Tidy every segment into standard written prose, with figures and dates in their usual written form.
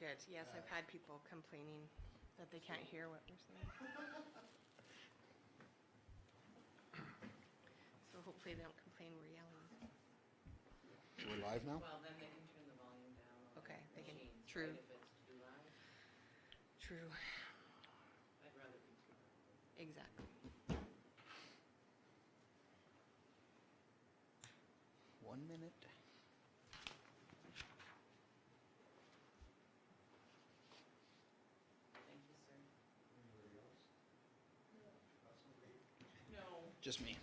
good. Yes, I've had people complaining that they can't hear what we're saying. So hopefully they don't complain we're yelling. So we're live now? Well, then they can turn the volume down on Okay, the they can, machines, true, right, if it's too loud. true, I'd rather be too loud. exactly. 1 minute. Thank you, sir. No. Just me.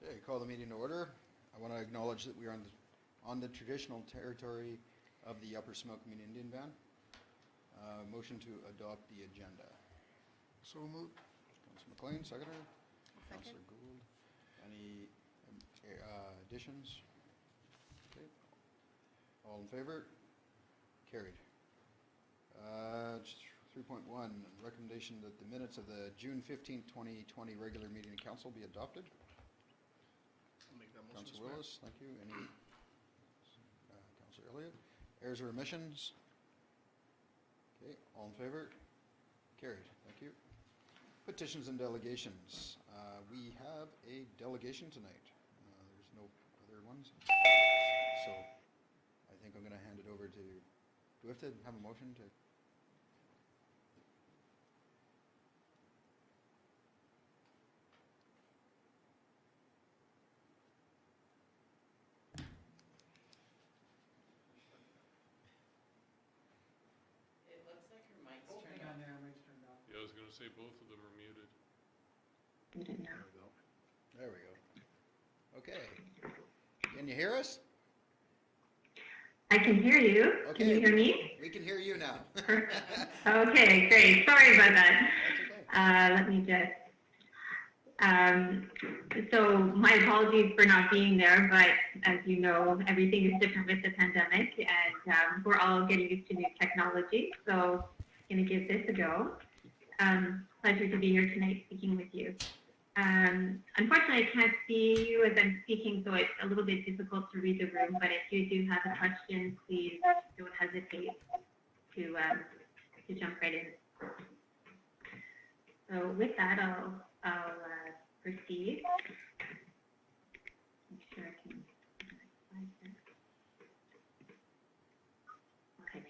Okay, call the meeting to order. I want to acknowledge that we are on the traditional territory of the Upper Smokeman Indian Band. Motion to adopt the agenda. So moved. Councilor McLean, seconder. Second. Councilor Gould. Any additions? Okay. All in favor? Carried. 3.1, recommendation that the minutes of the June 15th, 2020 regular meeting of council be adopted. I'll make that motion. Councilor Willis, thank you. Any? Councilor Elliott. Errors or omissions? Okay, all in favor? Carried, thank you. Petitions and delegations. We have a delegation tonight. There's no other ones. So I think I'm going to hand it over to, do we have to have a motion to? It looks like her mic's Oh, turned hang on, on. yeah, mic's turned off. Yeah, I was gonna say both of them are muted. There we go. There we go. Okay. Can you hear us? I can hear you. Okay. Can you hear me? We can hear you now. Okay, great. Sorry about that. That's okay. Let me just. So my apologies for not being there, but as you know, everything is different with the pandemic, and we're all getting used to new technology. So I'm going to give this a go. Pleasure to be here tonight speaking with you. Unfortunately, I can't see you as I'm speaking, so it's a little bit difficult to read the room, but if you do have a question, please don't hesitate to jump right in. So with that, I'll proceed. Make sure I can. Okay.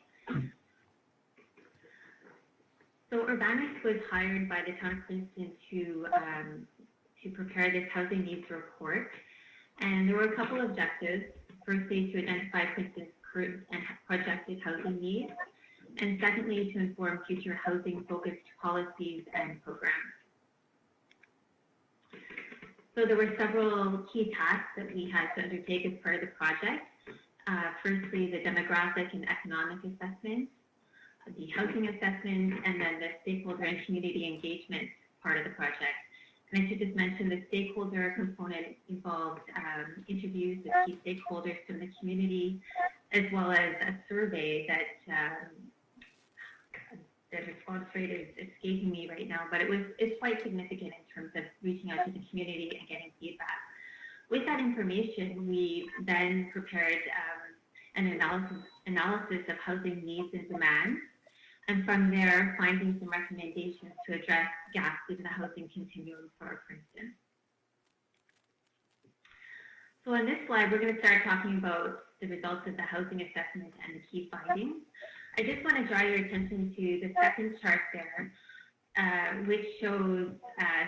So Urbanics was hired by the Town of Princeton to prepare this housing needs report, and there were a couple of objectives. Firstly, to identify Princeton's current and projected housing needs, and secondly, to inform future housing-focused policies and programs. So there were several key tasks that we had to undertake as part of the project. Firstly, the demographic and economic assessment, the housing assessment, and then the stakeholder and community engagement part of the project. And I should just mention the stakeholder component involved interviews with key stakeholders from the community, as well as a survey that the response rate is escaping me right now, but it's quite significant in terms of reaching out to the community and getting feedback. With that information, we then prepared an analysis of housing needs and demands, and from there, finding some recommendations to address gaps in the housing continuum for Princeton. So on this slide, we're going to start talking about the results of the housing assessment and the key findings. I just want to draw your attention to the second chart there, which shows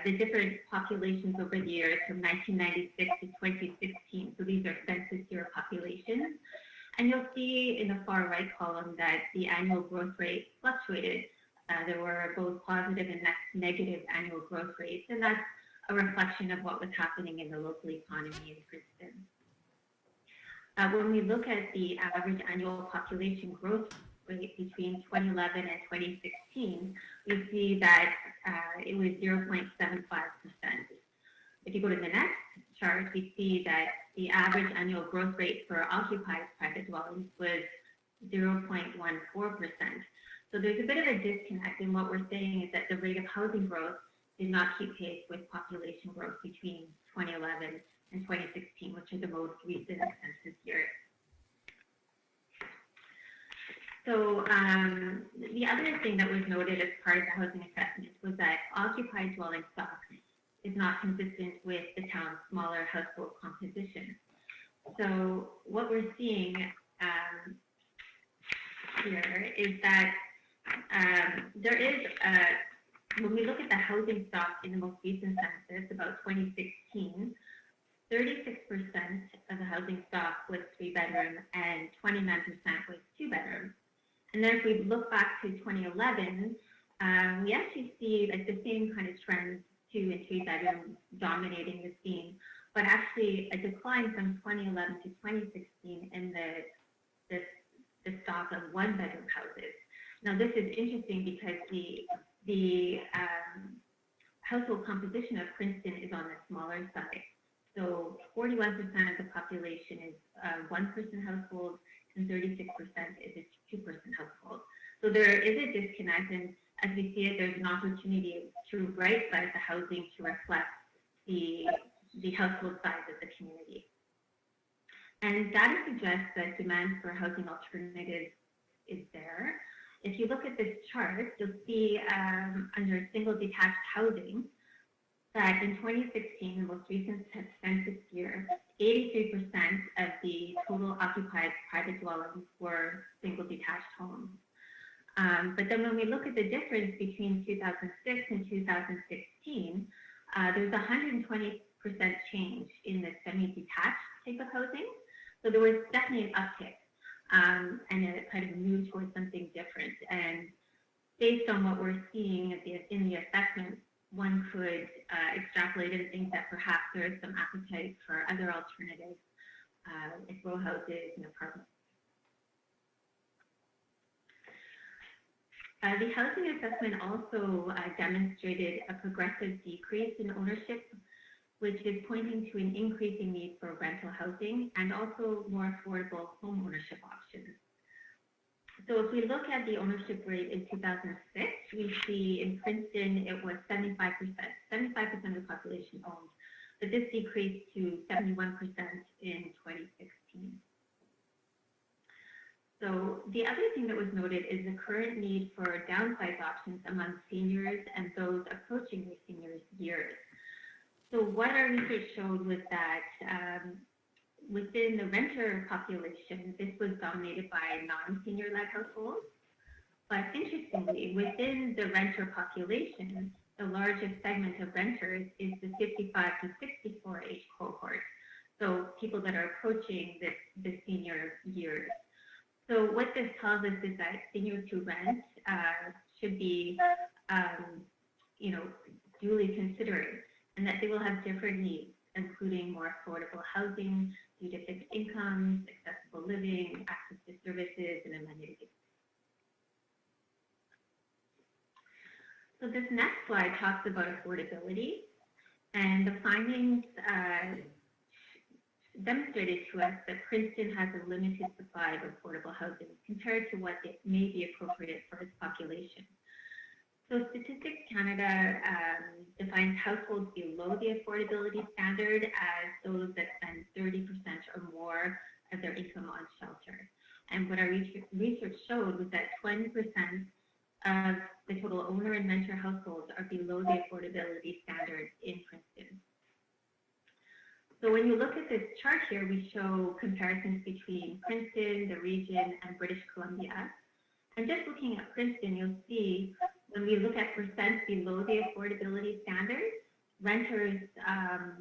the different populations over the years from 1996 to 2016. So these are census year populations. And you'll see in the far right column that the annual growth rate fluctuated. There were both positive and negative annual growth rates, and that's a reflection of what was happening in the local economy in Princeton. when we look at the average annual population growth rate between 2011 and 2016, we see that it was 0.75%. If you go to the next chart, we see that the average annual growth rate for occupied private dwellings was 0.14%. So there's a bit of a disconnect, and what we're saying is that the rate of housing growth did not keep pace with population growth between 2011 and 2016, which are the most recent census years. So the other thing that was noted as part of the housing assessment was that occupied dwelling stock is not consistent with the town's smaller household composition. So what we're seeing here is that there is, when we look at the housing stock in the most recent census, about 2016, 36% of the housing stock was 3-bedroom and 29% was 2-bedroom. And then if we look back to 2011, we actually see like the same kind of trends, 2 and 3-bedroom dominating the scene, but actually a decline from 2011 to 2016 in the stock of 1-bedroom houses. Now this is interesting because the household composition of Princeton is on the smaller side. So 41% of the population is a 1-person household, and 36% is a 2-person household. So there is a disconnect, and as we see it, there's an opportunity to right-size the housing to reflect the household size of the community. And data suggests that demand for housing alternatives is there. If you look at this chart, you'll see under single detached housing that in 2016, the most recent census year, 83% of the total occupied private dwellings were single detached homes. But then when we look at the difference between 2006 and 2016, there's a 120% change in the semi-detached type of housing. So there was definitely an uptick and a kind of move towards something different. And based on what we're seeing in the assessment, one could extrapolate and think that perhaps there is some appetite for other alternatives, like row houses and apartments. The housing assessment also demonstrated a progressive decrease in ownership, which is pointing to an increasing need for rental housing and also more affordable home ownership options. So if we look at the ownership rate in 2006, we see in Princeton it was 75%. 75% of the population owned, but this decreased to 71% in 2016. So the other thing that was noted is the current need for downsize options among seniors and those approaching their seniors years. So what our research showed was that within the renter population, this was dominated by non-senior-led households. But interestingly, within the renter population, the largest segment of renters is the 55 to 64 age cohort. So people that are approaching the senior years. So what this tells us is that seniors who rent should be, duly considered, and that they will have different needs, including more affordable housing due to fixed incomes, accessible living, access to services, and amenities. So this next slide talks about affordability, and the findings demonstrated to us that Princeton has a limited supply of affordable housing compared to what may be appropriate for its population. So Statistics Canada defines households below the affordability standard as those that spend 30% or more of their income on shelter. And what our research showed was that 20% of the total owner and renter households are below the affordability standard in Princeton. So when you look at this chart here, we show comparisons between Princeton, the region, and British Columbia. And just looking at Princeton, you'll see when we look at percent below the affordability standard, renters are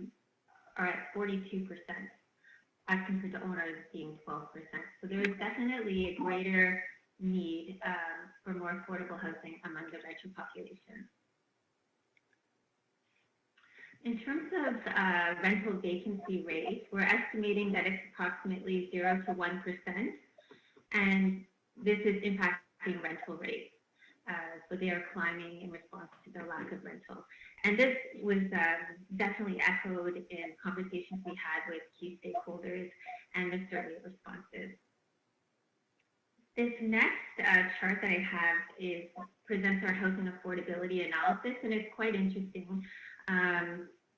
at 42% as compared to owners being 12%. So there is definitely a greater need for more affordable housing among the renter population. In terms of rental vacancy rate, we're estimating that it's approximately 0 to 1%, and this is impacting rental rates. So they are climbing in response to the lack of rental. And this was definitely echoed in conversations we had with key stakeholders and the survey responses. This next chart that I have presents our housing affordability analysis, and it's quite interesting.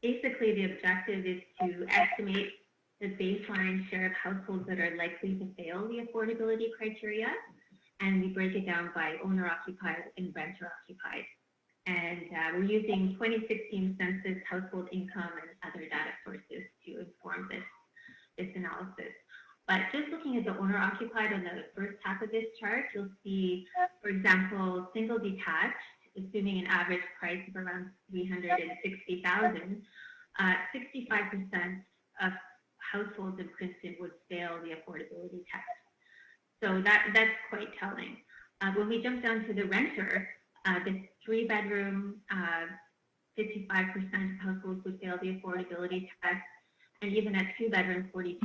Basically, the objective is to estimate the baseline share of households that are likely to fail the affordability criteria, and we break it down by owner-occupied and renter-occupied. And we're using 2016 census household income and other data sources to inform this analysis. But just looking at the owner-occupied on the first half of this chart, you'll see, for example, single detached, assuming an average price of around $360,000, 65% of households in Princeton would fail the affordability test. So that's quite telling. When we jump down to the renter, the 3-bedroom, 55% of households would fail the affordability test, and even at 2-bedroom, 42%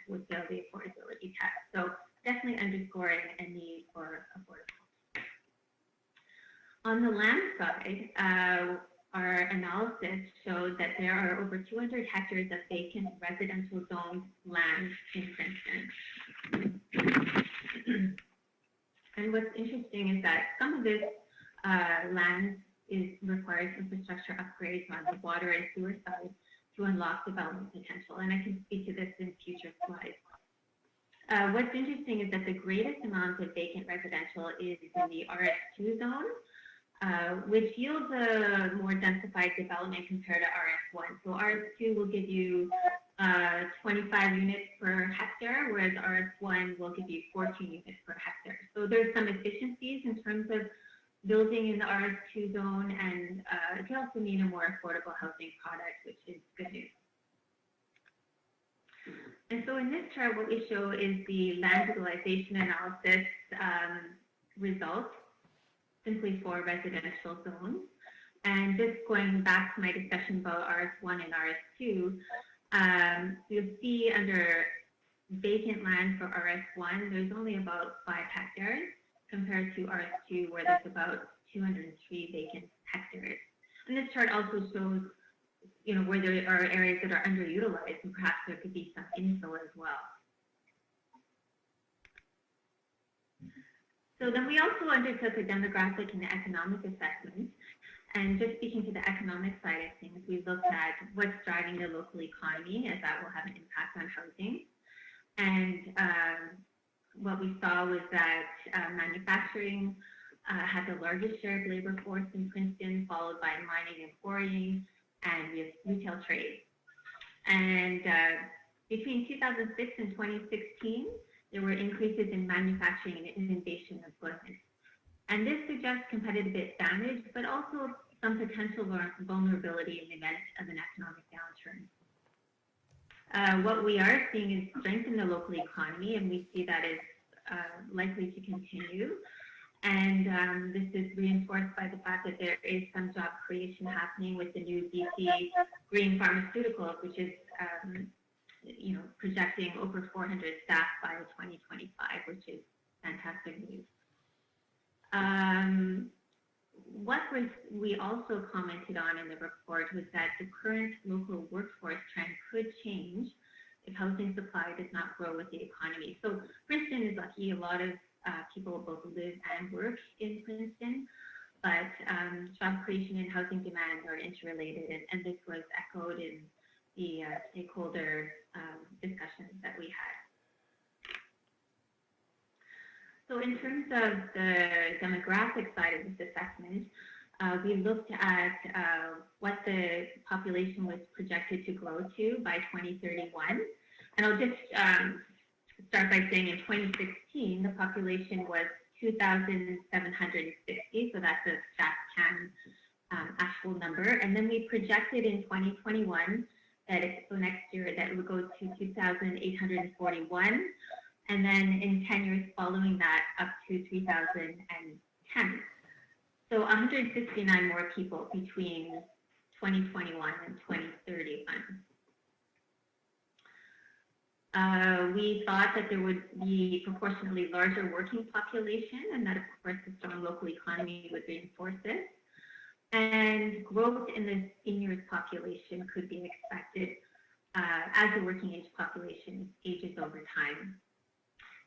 would fail the affordability test. So definitely underscoring a need for affordable. On the land side, our analysis showed that there are over 200 hectares of vacant residential zoned land in Princeton. And what's interesting is that some of this land requires infrastructure upgrades on the water and sewer side to unlock development potential, and I can speak to this in future slides. What's interesting is that the greatest amount of vacant residential is in the RS2 zone, which yields a more densified development compared to RS1. So RS2 will give you 25 units per hectare, whereas RS1 will give you 14 units per hectare. So there's some efficiencies in terms of building in the RS2 zone, and it can also mean a more affordable housing product, which is good news. And so in this chart, what we show is the land utilization analysis results simply for residential zones. And just going back to my discussion about RS1 and RS2, you'll see under vacant land for RS1, there's only about 5 hectares compared to RS2, where there's about 203 vacant hectares. And this chart also shows, where there are areas that are underutilized, and perhaps there could be some infill as well. So then we also undertook a demographic and economic assessment. And just speaking to the economic side of things, we looked at what's driving the local economy, as that will have an impact on housing. And what we saw was that manufacturing had the largest share of labor force in Princeton, followed by mining and quarrying, and we have retail trade. And between 2006 and 2016, there were increases in manufacturing and innovation employment. And this suggests competitive advantage, but also some potential vulnerability in the event of an economic downturn. What we are seeing is strength in the local economy, and we see that is likely to continue. And this is reinforced by the fact that there is some job creation happening with the new BC Green Pharmaceuticals, which is projecting over 400 staff by 2025, which is fantastic news. What we also commented on in the report was that the current local workforce trend could change if housing supply does not grow with the economy. So Princeton is lucky. A lot of people both live and work in Princeton, but job creation and housing demand are interrelated, and this was echoed in the stakeholder discussions that we had. So in terms of the demographic side of this assessment, we looked at what the population was projected to grow to by 2031. And I'll just start by saying in 2016, the population was 2,760, so that's a StatCan actual number. And then we projected in 2021 so next year that it would go to 2,841. And then in 10 years following that, up to 3,010. So 169 more people between 2021 and 2031. We thought that there would be proportionally larger working population, and that, of course, the strong local economy would reinforce this. And growth in the seniors population could be expected as the working age population ages over time.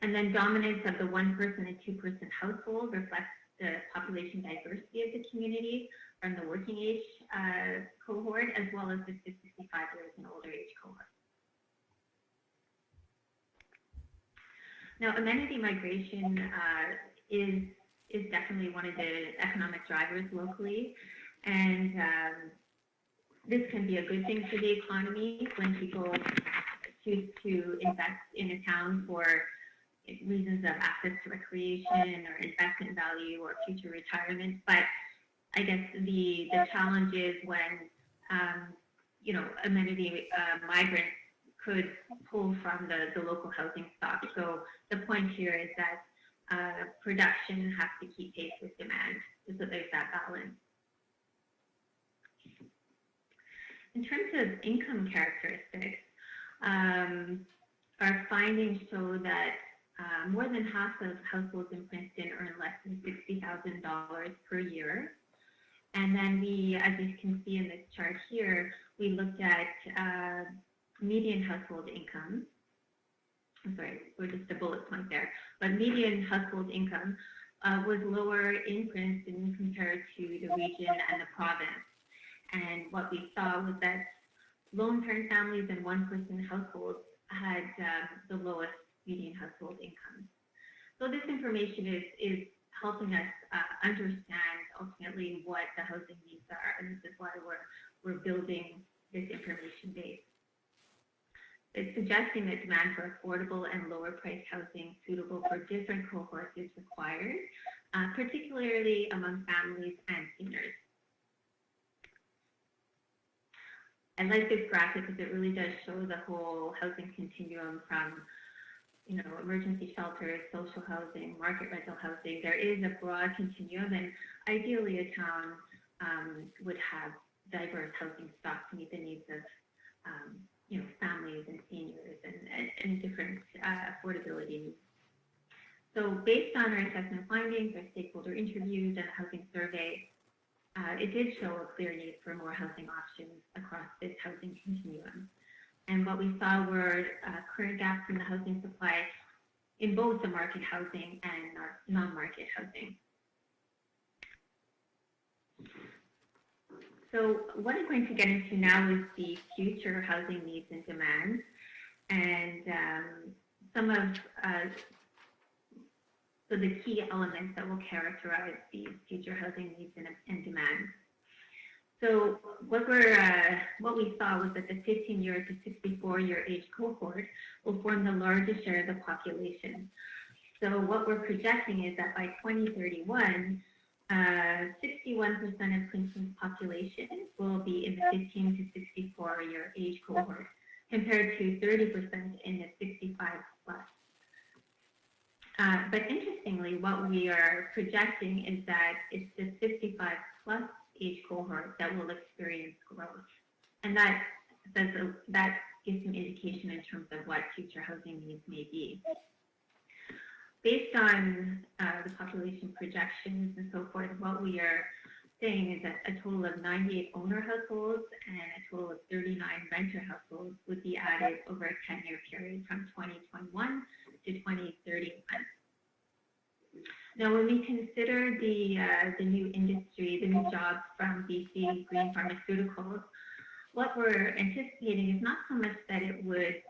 And then dominance of the one-person and two-person household reflects the population diversity of the community from the working age cohort, as well as the 65 years and older age cohort. Now, amenity migration is definitely one of the economic drivers locally, and this can be a good thing for the economy when people choose to invest in a town for reasons of access to recreation or investment value or future retirement. But I guess the challenge is when amenity migrants could pull from the local housing stock. So the point here is that production has to keep pace with demand, so there's that balance. In terms of income characteristics, our findings show that more than half of households in Princeton earn less than $60,000 per year. And then we, as you can see in this chart here, we looked at median household income. I'm sorry, we're just a bullet point there. But median household income was lower in Princeton compared to the region and the province. And what we saw was that lone parent families and one-person households had the lowest median household income. So this information is helping us understand ultimately what the housing needs are, and this is why we're building this information base. It's suggesting that demand for affordable and lower priced housing suitable for different cohorts is required, particularly among families and seniors. I like this graphic because it really does show the whole housing continuum from, emergency shelters, social housing, market rental housing. There is a broad continuum, and ideally a town would have diverse housing stock to meet the needs of families and seniors and different affordability needs. So based on our assessment findings, our stakeholder interviews, and the housing survey, it did show a clear need for more housing options across this housing continuum. And what we saw were current gaps in the housing supply in both the market housing and non-market housing. So what I'm going to get into now is the future housing needs and demands, and some of the key elements that will characterize these future housing needs and demands. So what we saw was that the 15-year to 64-year age cohort will form the largest share of the population. So what we're projecting is that by 2031, 61% of Princeton's population will be in the 15 to 64-year age cohort, compared to 30% in the 65 plus. But interestingly, what we are projecting is that it's the 65 plus age cohort that will experience growth. And that gives some indication in terms of what future housing needs may be. Based on the population projections and so forth, what we are saying is that a total of 98 owner households and a total of 39 renter households would be added over a 10-year period from 2021 to 2031. Now, when we consider the new industry, the new jobs from BC Green Pharmaceuticals, what we're anticipating is not so much that it would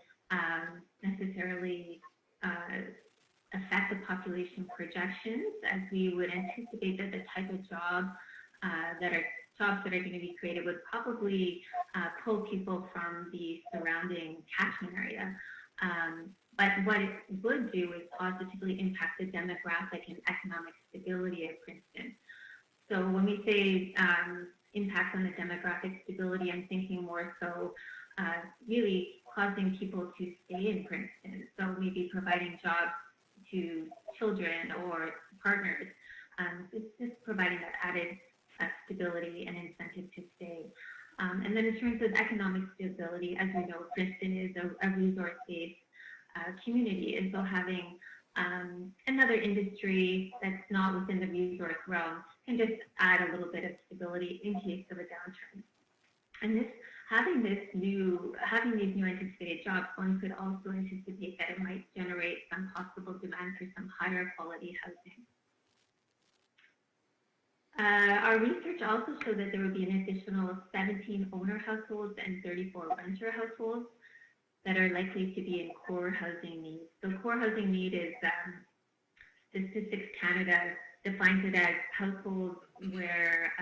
necessarily affect the population projections, as we would anticipate that the type of jobs that are going to be created would probably pull people from the surrounding catchment area. But what it would do is positively impact the demographic and economic stability of Princeton. So when we say impact on the demographic stability, I'm thinking more so really causing people to stay in Princeton. So maybe providing jobs to children or partners. It's just providing that added stability and incentive to stay. And then in terms of economic stability, as we know, Princeton is a resource-based community, and so having another industry that's not within the resource realm can just add a little bit of stability in case of a downturn. And having these new anticipated jobs, one could also anticipate that it might generate some possible demand for some higher quality housing. Our research also showed that there would be an additional 17 owner households and 34 renter households that are likely to be in core housing needs. So core housing need is, Statistics Canada defines it as households where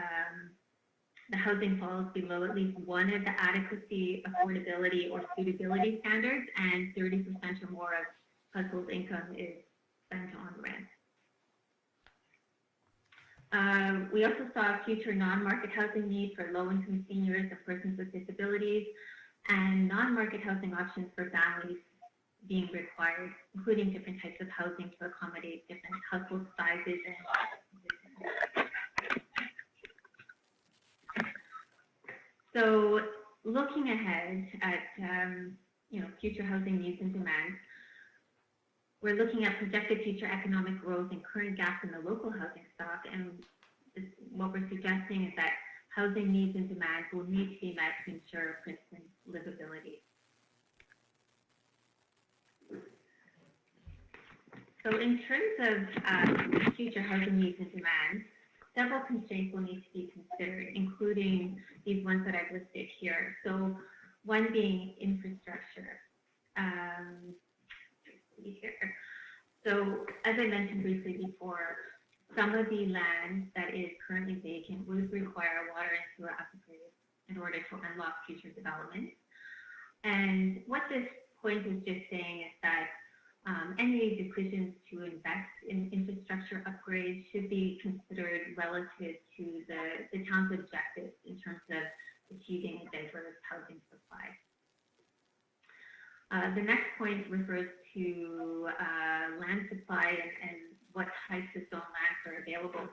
the housing falls below at least one of the adequacy, affordability, or suitability standards, and 30% or more of household income is spent on rent. We also saw future non-market housing needs for low-income seniors and persons with disabilities, and non-market housing options for families being required, including different types of housing to accommodate different household sizes and so looking ahead at future housing needs and demands, we're looking at projected future economic growth and current gaps in the local housing stock, and what we're suggesting is that housing needs and demands will need to be met to ensure Princeton's livability. So in terms of future housing needs and demands, several constraints will need to be considered, including these ones that I've listed here. So one being infrastructure. So as I mentioned briefly before, some of the land that is currently vacant would require water and sewer upgrades in order to unlock future development. And what this point is just saying is that any decisions to invest in infrastructure upgrades should be considered relative to the town's objectives in terms of achieving a diverse housing supply. The next point refers to land supply and what types of zone lands are available.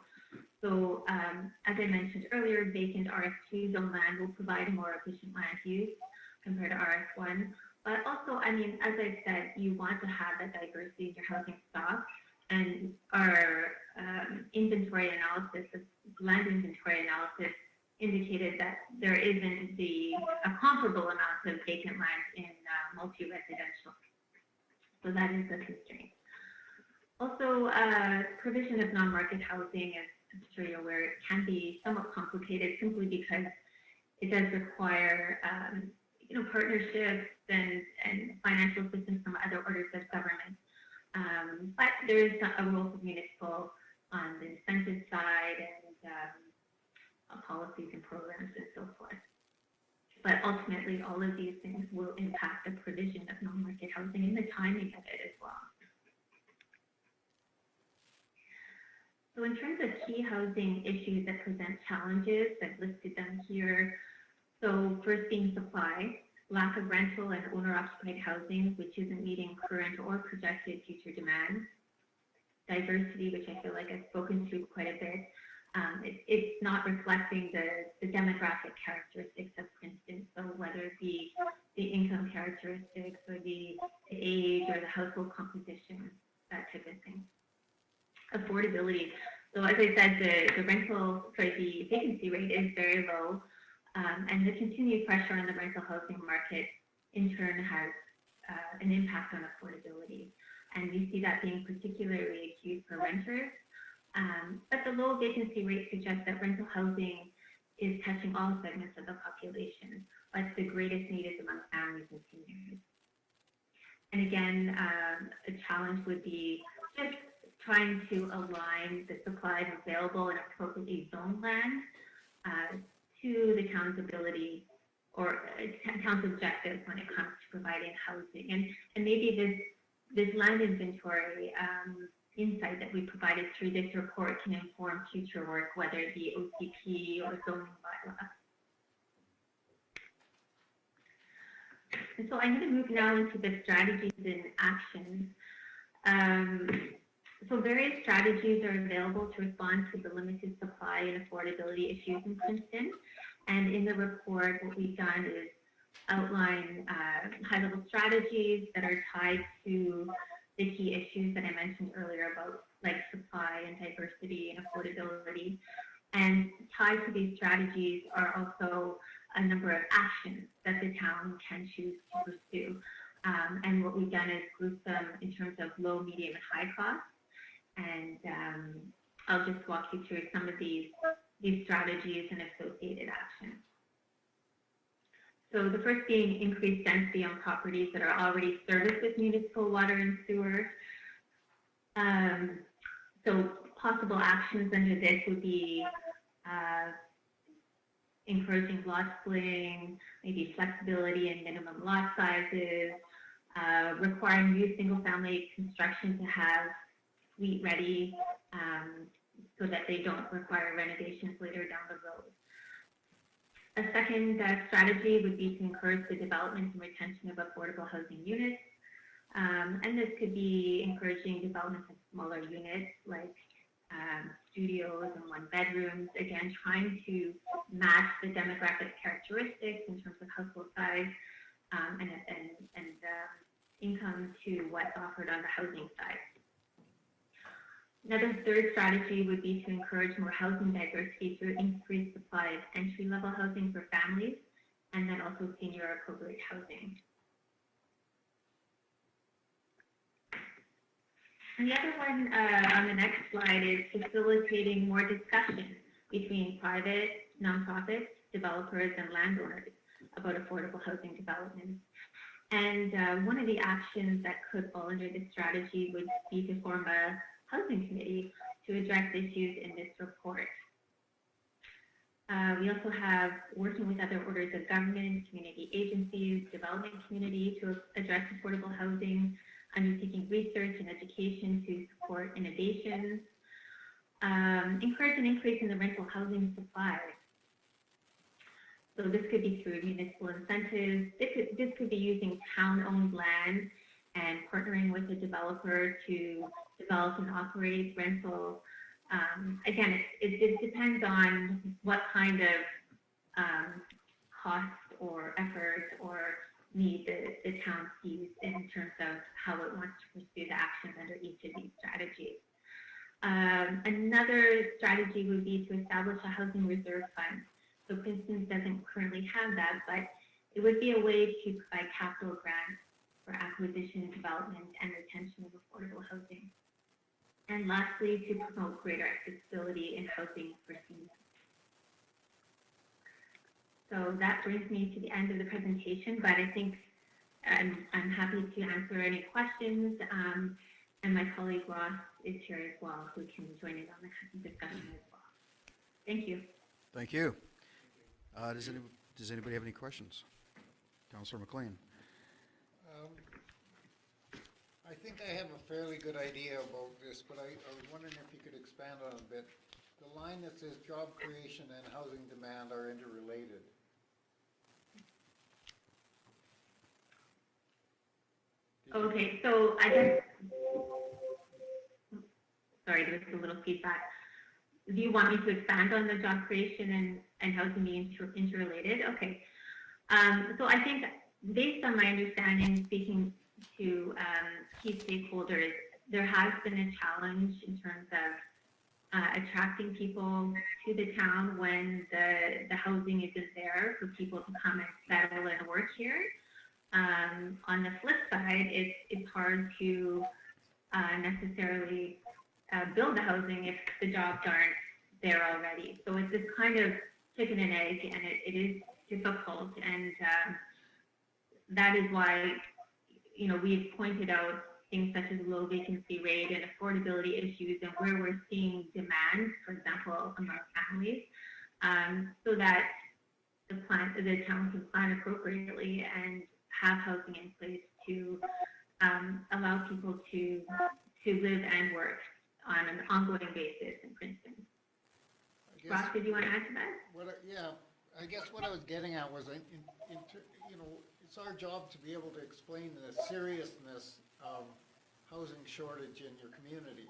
So as I mentioned earlier, vacant RS2 zone land will provide a more efficient land use compared to RS1. But also, I mean, as I said, you want to have that diversity in your housing stock, and our inventory analysis, land inventory analysis, indicated that there isn't a comparable amount of vacant land in multi-residential. So that is a constraint. Also, provision of non-market housing, as I'm sure you're aware, it can be somewhat complicated simply because it does require partnerships and financial assistance from other orders of government. But there is a role for municipal on the incentive side and policies and programs and so forth. But ultimately, all of these things will impact the provision of non-market housing and the timing of it as well. So in terms of key housing issues that present challenges, I've listed them here. So first being supply, lack of rental and owner-occupied housing, which isn't meeting current or projected future demands. Diversity, which I feel like I've spoken to quite a bit. It's not reflecting the demographic characteristics of Princeton, so whether it be the income characteristics or the age or the household composition, that type of thing. Affordability. So as I said, the vacancy rate is very low, and the continued pressure on the rental housing market in turn has an impact on affordability. And we see that being particularly acute for renters. But the low vacancy rate suggests that rental housing is touching all segments of the population, but the greatest need is among families and seniors. And again, a challenge would be just trying to align the supply of available and appropriately zoned land to the town's ability or town's objectives when it comes to providing housing. And maybe this land inventory insight that we provided through this report can inform future work, whether it be OCP or zoning bylaw. And so I'm going to move now into the strategies and actions. So various strategies are available to respond to the limited supply and affordability issues in Princeton. And in the report, what we've done is outline high-level strategies that are tied to the key issues that I mentioned earlier about like supply and diversity and affordability. And tied to these strategies are also a number of actions that the town can choose to pursue. And what we've done is group them in terms of low, medium, and high cost. And I'll just walk you through some of these strategies and associated actions. So the first being increased density on properties that are already serviced with municipal water and sewer. So possible actions under this would be encouraging lot splitting, maybe flexibility in minimum lot sizes, requiring new single-family construction to have suite ready so that they don't require renovations later down the road. A second strategy would be to encourage the development and retention of affordable housing units. And this could be encouraging development of smaller units like studios and one bedrooms, again, trying to match the demographic characteristics in terms of household size and income to what's offered on the housing side. Another third strategy would be to encourage more housing diversity through increased supply of entry-level housing for families, and then also senior appropriate housing. And the other one on the next slide is facilitating more discussion between private, nonprofits, developers, and landowners about affordable housing development. And one of the actions that could fall under this strategy would be to form a housing committee to address issues in this report. We also have working with other orders of government, community agencies, development community to address affordable housing, undertaking research and education to support innovations, encourage an increase in the rental housing supply. So this could be through municipal incentives. This could be using town-owned land and partnering with a developer to develop and operate rental. Again, it depends on what kind of cost or effort or need the town sees in terms of how it wants to pursue the actions under each of these strategies. Another strategy would be to establish a housing reserve fund. So Princeton doesn't currently have that, but it would be a way to provide capital grants for acquisition, development, and retention of affordable housing. And lastly, to promote greater accessibility in housing for seniors. So that brings me to the end of the presentation, but I think I'm happy to answer any questions, and my colleague Ross is here as well, who can join in on the discussion as well. Thank you. Thank you. Does anybody have any questions? Councillor McLean. I think I have a fairly good idea about this, but I was wondering if you could expand on it a bit. The line that says job creation and housing demand are interrelated. Okay, so I guess, sorry, there was a little feedback. Do you want me to expand on the job creation and housing being interrelated? Okay. So I think based on my understanding, speaking to key stakeholders, there has been a challenge in terms of attracting people to the town when the housing isn't there for people to come and settle and work here. On the flip side, it's hard to necessarily build the housing if the jobs aren't there already. So it's this kind of chicken and egg, and it is difficult, and that is why, you know, we've pointed out things such as low vacancy rate and affordability issues, and where we're seeing demand, for example, among families, so that the town can plan appropriately and have housing in place to allow people to live and work on an ongoing basis in Princeton. Ross, did you want to add to that? Yeah, I guess what I was getting at was, you know, it's our job to be able to explain the seriousness of housing shortage in your community.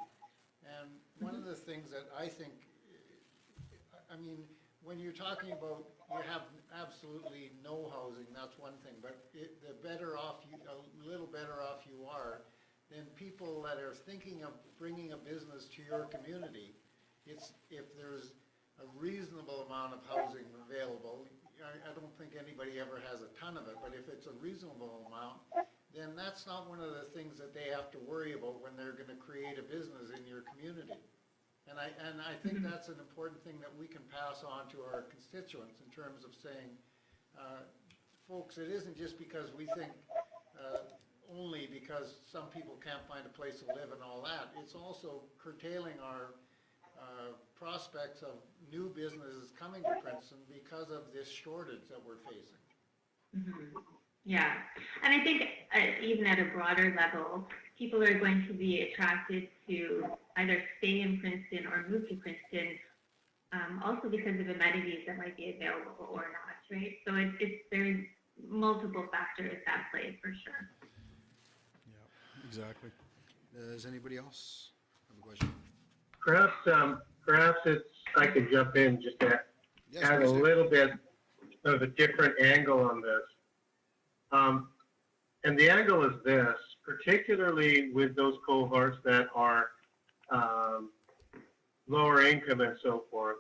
And one of the things that I think, I mean, when you're talking about you have absolutely no housing, that's one thing, but the better off you, a little better off you are, then people that are thinking of bringing a business to your community, it's, if there's a reasonable amount of housing available, I don't think anybody ever has a ton of it, but if it's a reasonable amount, then that's not one of the things that they have to worry about when they're gonna create a business in your community. And I think that's an important thing that we can pass on to our constituents in terms of saying, folks, it isn't just because we think, only because some people can't find a place to live and all that. It's also curtailing our prospects of new businesses coming to Princeton because of this shortage that we're facing. Mhm. Yeah, and I think even at a broader level, people are going to be attracted to either stay in Princeton or move to Princeton, also because of amenities that might be available or not, right? So there's multiple factors at play for sure. Yeah, exactly. Does anybody else have a question? Perhaps I could jump in just to Yes, add a please do. little bit of a different angle on this. And the angle is this, particularly with those cohorts that are lower income and so forth,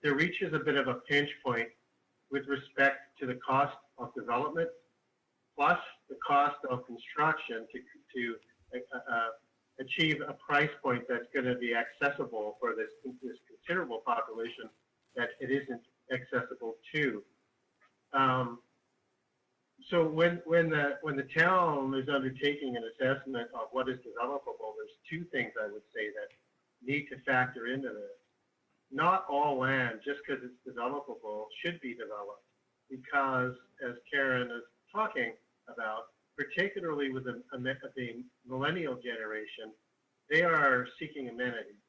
there reaches a bit of a pinch point with respect to the cost of development, plus the cost of construction to achieve a price point that's going to be accessible for this considerable population that it isn't accessible to. So when the town is undertaking an assessment of what is developable, there's two things I would say that need to factor into this. Not all land, just because it's developable, should be developed, because as Karen is talking about, particularly with the millennial generation, they are seeking amenities.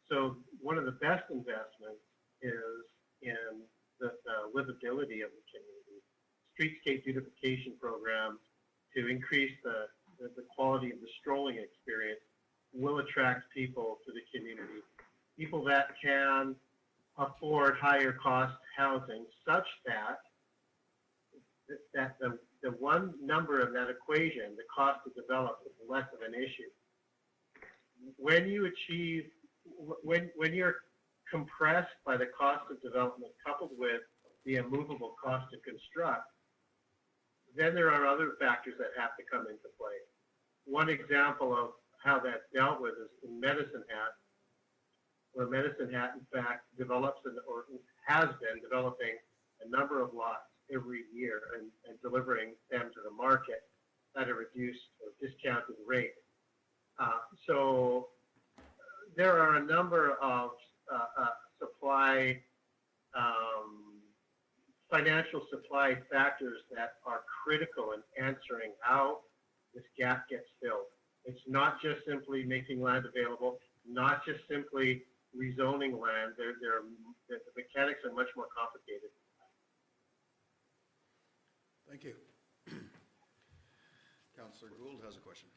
So one of the best investments is in the livability of the community. Streetscape beautification program to increase the quality of the strolling experience will attract people to the community. People that can afford higher cost housing, such that the one number of that equation, the cost to develop, is less of an issue. When you're compressed by the cost of development coupled with the immovable cost to construct, then there are other factors that have to come into play. One example of how that's dealt with is in Medicine Hat, where Medicine Hat, in fact, develops or has been developing a number of lots every year and delivering them to the market at a reduced or discounted rate. So there are a number of financial supply factors that are critical in answering how this gap gets filled. It's not just simply making land available, not just simply rezoning land. The mechanics are much more complicated. Thank you. Councillor Gould has a question.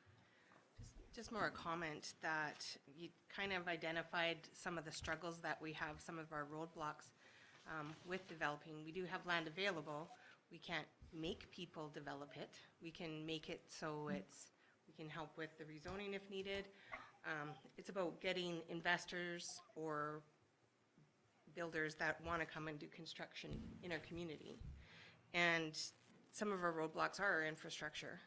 Just more a comment that you kind of identified some of the struggles that we have, some of our roadblocks with developing. We do have land available. We can't make people develop it. We can make it so we can help with the rezoning if needed. It's about getting investors or builders that want to come and do construction in our community. And some of our roadblocks are our infrastructure.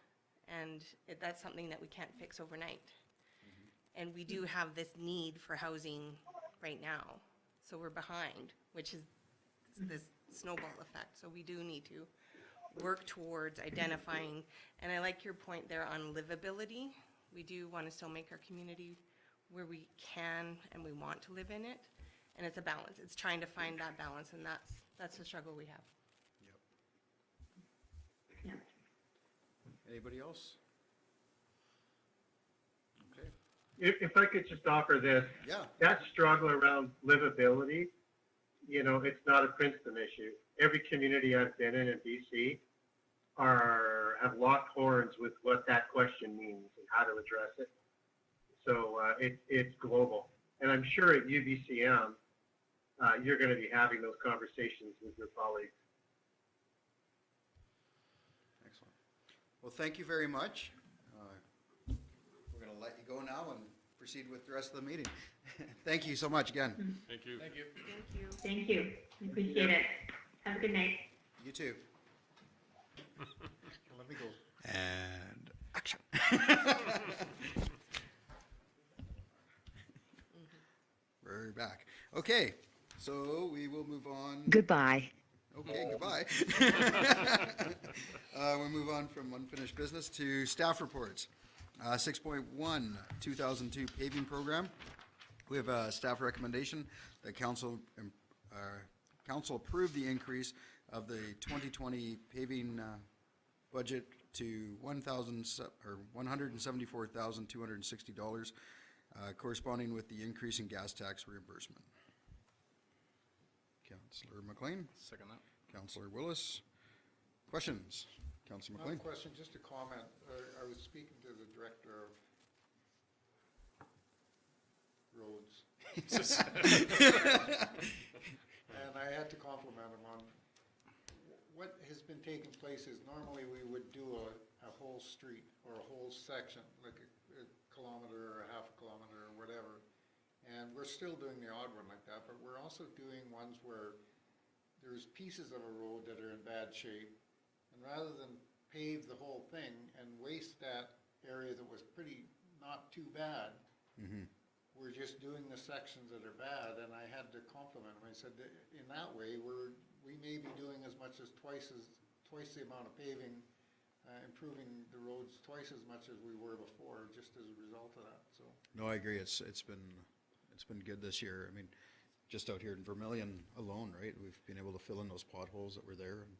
And that's something that we can't fix overnight. Mm-hmm. And we do have this need for housing right now. So we're behind, which is this snowball effect. So we do need to work towards identifying, and I like your point there on livability. We do want to still make our community where we can and we want to live in it. And it's a balance. It's trying to find that balance, and that's the struggle we have. Yep. Yeah. Anybody else? Okay. If I could just offer this, Yeah. that struggle around livability, it's not a Princeton issue. Every community I've been in BC have locked horns with what that question means and how to address it. So it's global. And I'm sure at UBCM, you're going to be having those conversations with your colleagues. Excellent. Well, thank you very much. We're going to let you go now and proceed with the rest of the meeting. Thank you so much again. Thank you. Thank you. Thank you. Thank you. I appreciate it. Have a good night. You too. Let me go. And action. We're back. Okay, so we will move on. Goodbye. Okay, goodbye. We'll move on from unfinished business to staff reports. 6.1, 2002 Paving Program. We have a staff recommendation that council approve the increase of the 2020 paving budget to $174,260, corresponding with the increase in gas tax reimbursement. Councillor McLean. Second that. Councillor Willis. Questions? Councillor I have McLean. a question, just a comment. I was speaking to the director of roads. And I had to compliment him on what has been taking place is normally we would do a whole street or a whole section, like a kilometer or a half a kilometer or whatever. And we're still doing the odd one like that, but we're also doing ones where there's pieces of a road that are in bad shape. And rather than pave the whole thing and waste that area that was pretty not too bad, we're just doing the sections that are bad. And I had to compliment him. I said, that in that way, we may be doing as much as twice the amount of paving, improving the roads twice as much as we were before, just as a result of that. So. No, I agree. It's been good this year. I mean, just out here in Vermilion alone, right? We've been able to fill in those potholes that were there and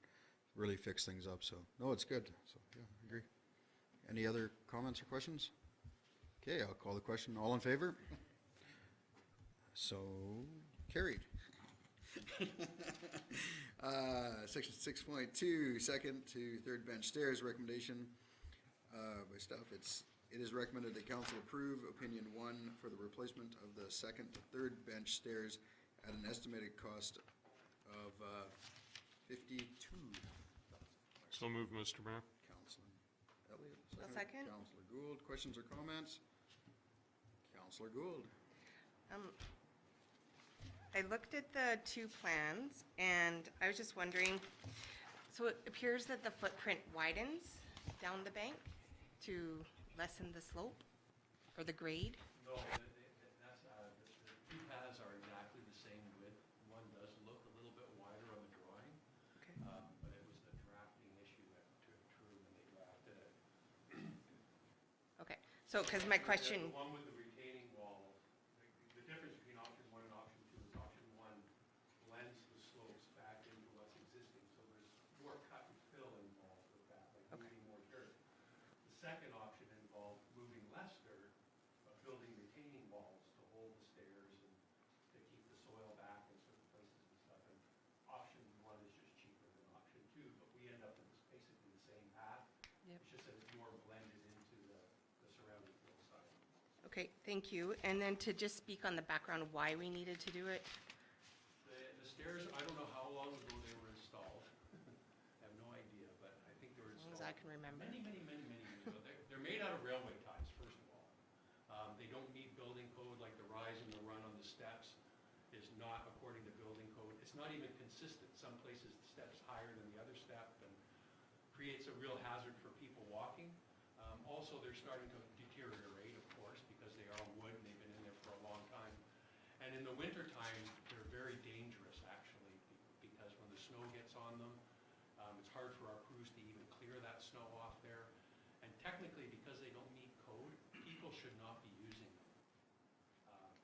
really fix things up. So no, it's good. So yeah, I agree. Any other comments or questions? Okay, I'll call the question. All in favor? So carried. Section 6.2, second to third bench stairs recommendation by staff. It is recommended that council approve opinion 1 for the replacement of the second to third bench stairs at an estimated cost of $52,000. So moved, Mr. Mayor. Councilor Elliott. I'll second. Councilor Gould. Questions or comments? Councilor Gould. I looked at the two plans and I was just wondering, so it appears that the footprint widens down the bank to lessen the slope or the grade? No, that's, the two paths are exactly the same width. One does look a little bit wider on the drawing, Okay. but it was the drafting issue that took true when they drafted it. Okay, so, because my question, The one with the retaining wall, the difference between option 1 and option 2 is option 1 blends the slopes back into what's existing, so there's more cut and fill involved with that, like Okay. moving more dirt. The second option involved moving less dirt, but building retaining walls to hold the stairs and to keep the soil back in certain places and stuff. And option 1 is just cheaper than option 2, but we end up with basically the same path. Yep. It's just that it's more blended into the surrounding hillside. okay, thank you. And then to just speak on the background of why we needed to do it, The stairs, I don't know how long ago they were installed. I have no idea, but I think they were as long as installed I can remember. many years ago. They're made out of railway ties, first of all. They don't meet building code, like the rise and the run on the steps is not according to building code. It's not even consistent. Some places the step's higher than the other step and creates a real hazard for people walking. Also, they're starting to deteriorate, of course, because they are wood and they've been in there for a long time. And in the wintertime, they're very dangerous, actually, because when the snow gets on them, it's hard for our crews to even clear that snow off there. And technically, because they don't meet code, people should not be using them.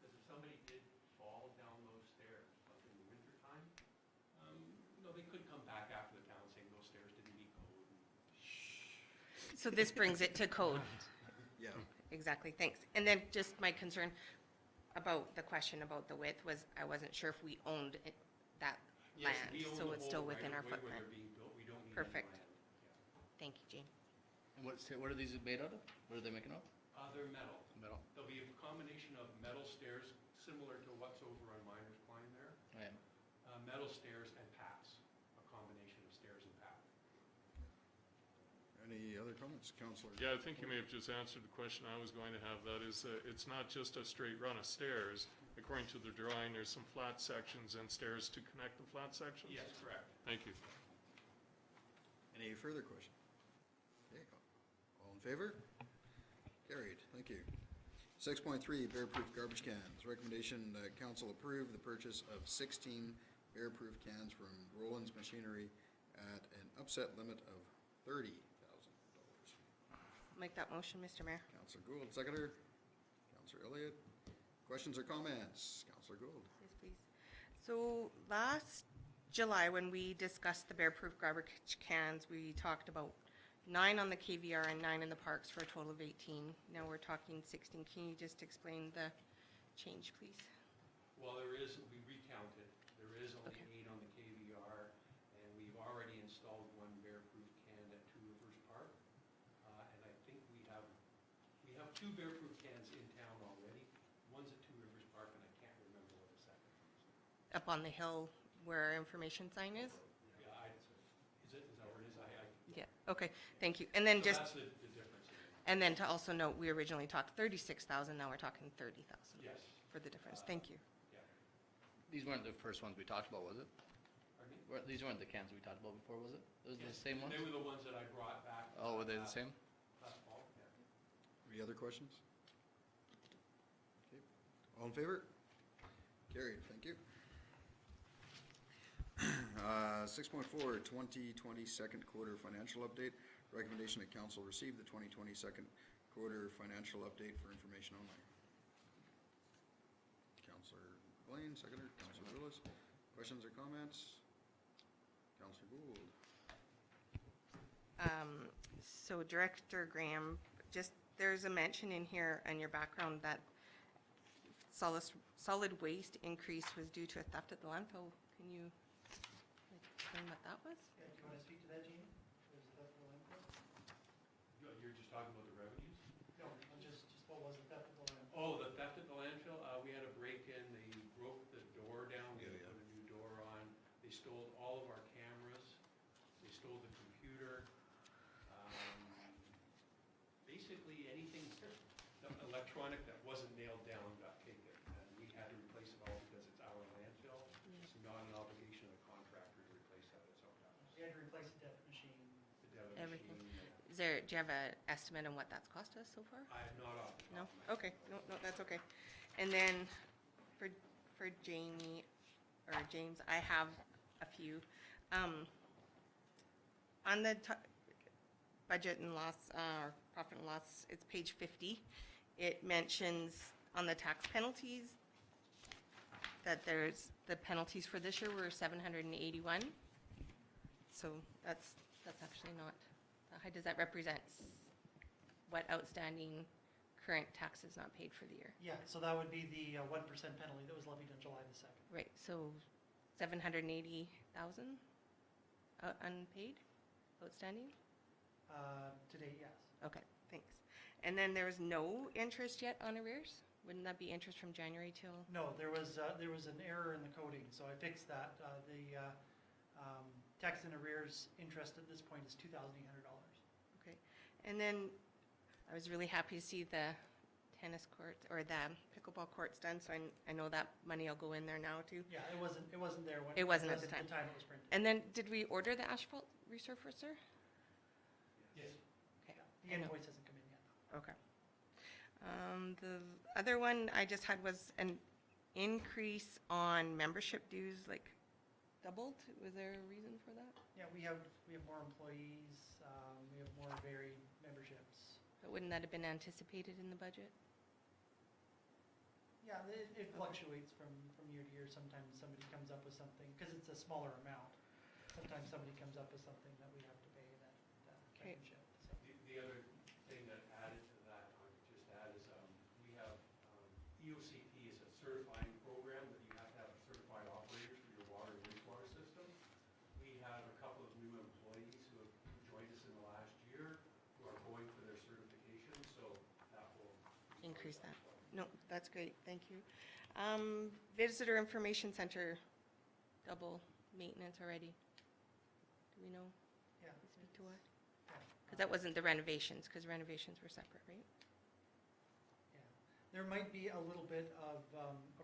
Because if somebody did fall down those stairs, like in the wintertime, they could come back after the town saying those stairs didn't meet code. So this brings it to code. Yeah. Exactly, thanks. And then just my concern about the question about the width was, I wasn't sure if we owned that Yes, land, we own so the it's still whole within our right-of-way where footprint. they're being built. We don't need any Perfect. land. Yeah. Thank you, Jane. And what are these made out of? What are they making of? They're metal. Metal. There'll be a combination of metal stairs similar to what's over on Miners Klein there. Oh, yeah. metal stairs and paths, a combination of stairs and path. Any other comments, Councillor? Yeah, I think you may have just answered the question I was going to have. That is, it's not just a straight run of stairs. According to the drawing, there's some flat sections and stairs to connect the flat sections? Yes, correct. Thank you. Any further questions? Okay, all in favor? Carried, thank you. 6.3, bear-proof garbage cans. Recommendation that council approve the purchase of 16 bear-proof cans from Roland's Machinery at an upset limit of $30,000. Make that motion, Mr. Mayor. Councillor Gould, seconder. Councillor Elliott. Questions or comments? Councillor Gould. Yes, please. So last July, when we discussed the bear-proof garbage cans, we talked about 9 on the KVR and 9 in the parks for a total of 18. Now we're talking 16. Can you just explain the change, please? Well, we recounted. There is only Okay. 8 on the KVR, and we've already installed 1 bear-proof can at Two Rivers Park. And I think we have 2 bear-proof cans in town already. One's at Two Rivers Park, and I can't remember what the second one is. Up on the hill where our information sign is? Yeah, is that where it is? Yeah, okay, thank you. And then So just, that's the difference. and then to also note, we originally talked 36,000, now we're talking 30,000 Yes. for the difference. Thank you. Yeah. These weren't the first ones we talked about, was it? Pardon me? These weren't the cans we talked about before, was it? Those are the Yes, same and ones? They were the ones that I brought back. Oh, were they the same? Last fall, yeah. Any other questions? Okay, all in favor? Carried, thank you. 6.4, 2020 second quarter financial update. Recommendation that council receive the 2020 second quarter financial update for information only. Councillor Blaine, seconder. Councillor Willis. Questions or comments? Councillor Gould. So Director Graham, just, there's a mention in here in your background that solid waste increase was due to a theft at the landfill. Can you explain what that was? Yeah, do you want to speak to that, Jamie? You're just talking about the revenues? No, just what was the theft of the land? Oh, the theft at the landfill, we had a break-in, they broke the door down, we had to put a new door on. They stole all of our cameras, they stole the computer. Basically, anything electronic that wasn't nailed down got taken. And we had to replace it all because it's our landfill. It's not an obligation of the contractor to replace that, it's our house. You had to replace the debit machine. The debit Everything. machine. Is there, do you have an estimate on what that's cost us so far? I have not off the top No? of my head. Okay, no, that's okay. And then for Jamie, or James, I have a few. On the budget and loss, or profit and loss, it's page 50. It mentions on the tax penalties that there's, the penalties for this year were 781. So that's actually not that high. Does that represent what outstanding current taxes not paid for the year? Yeah, so that would be the 1% penalty that was levied on July the 2nd. Right, so 780,000 unpaid, outstanding? To date, yes. Okay, thanks. And then there was no interest yet on arrears? Wouldn't that be interest from January till? No, there was an error in the coding, so I fixed that. The tax and arrears interest at this point is $2,800. Okay, and then I was really happy to see the tennis court, or the pickleball courts done, so I know that money will go in there now too. Yeah, it wasn't there when. It wasn't at the time. The time it was printed. And then, did we order the asphalt resurfacer? Yes. Okay. The invoice hasn't come in yet. Okay. The other one I just had was an increase on membership dues, like doubled. Was there a reason for that? Yeah, we have more employees, we have more varied memberships. But wouldn't that have been anticipated in the budget? Yeah, it fluctuates from year to year. Sometimes somebody comes up with something, because it's a smaller amount. Sometimes somebody comes up with something that we have to pay that Okay. membership. So. The other thing that added to that, I would just add, is we have, EOCP is a certifying program that you have to have a certified operator for your water and wastewater system. We have a couple of new employees who have joined us in the last year who are going for their certification, so that will Increase that. No, that's great, thank you. Visitor Information Center double maintenance already? Do we know? Yeah. Speak to what? Yeah. Because that wasn't the renovations, because renovations were separate, right? Yeah. There might be a little bit of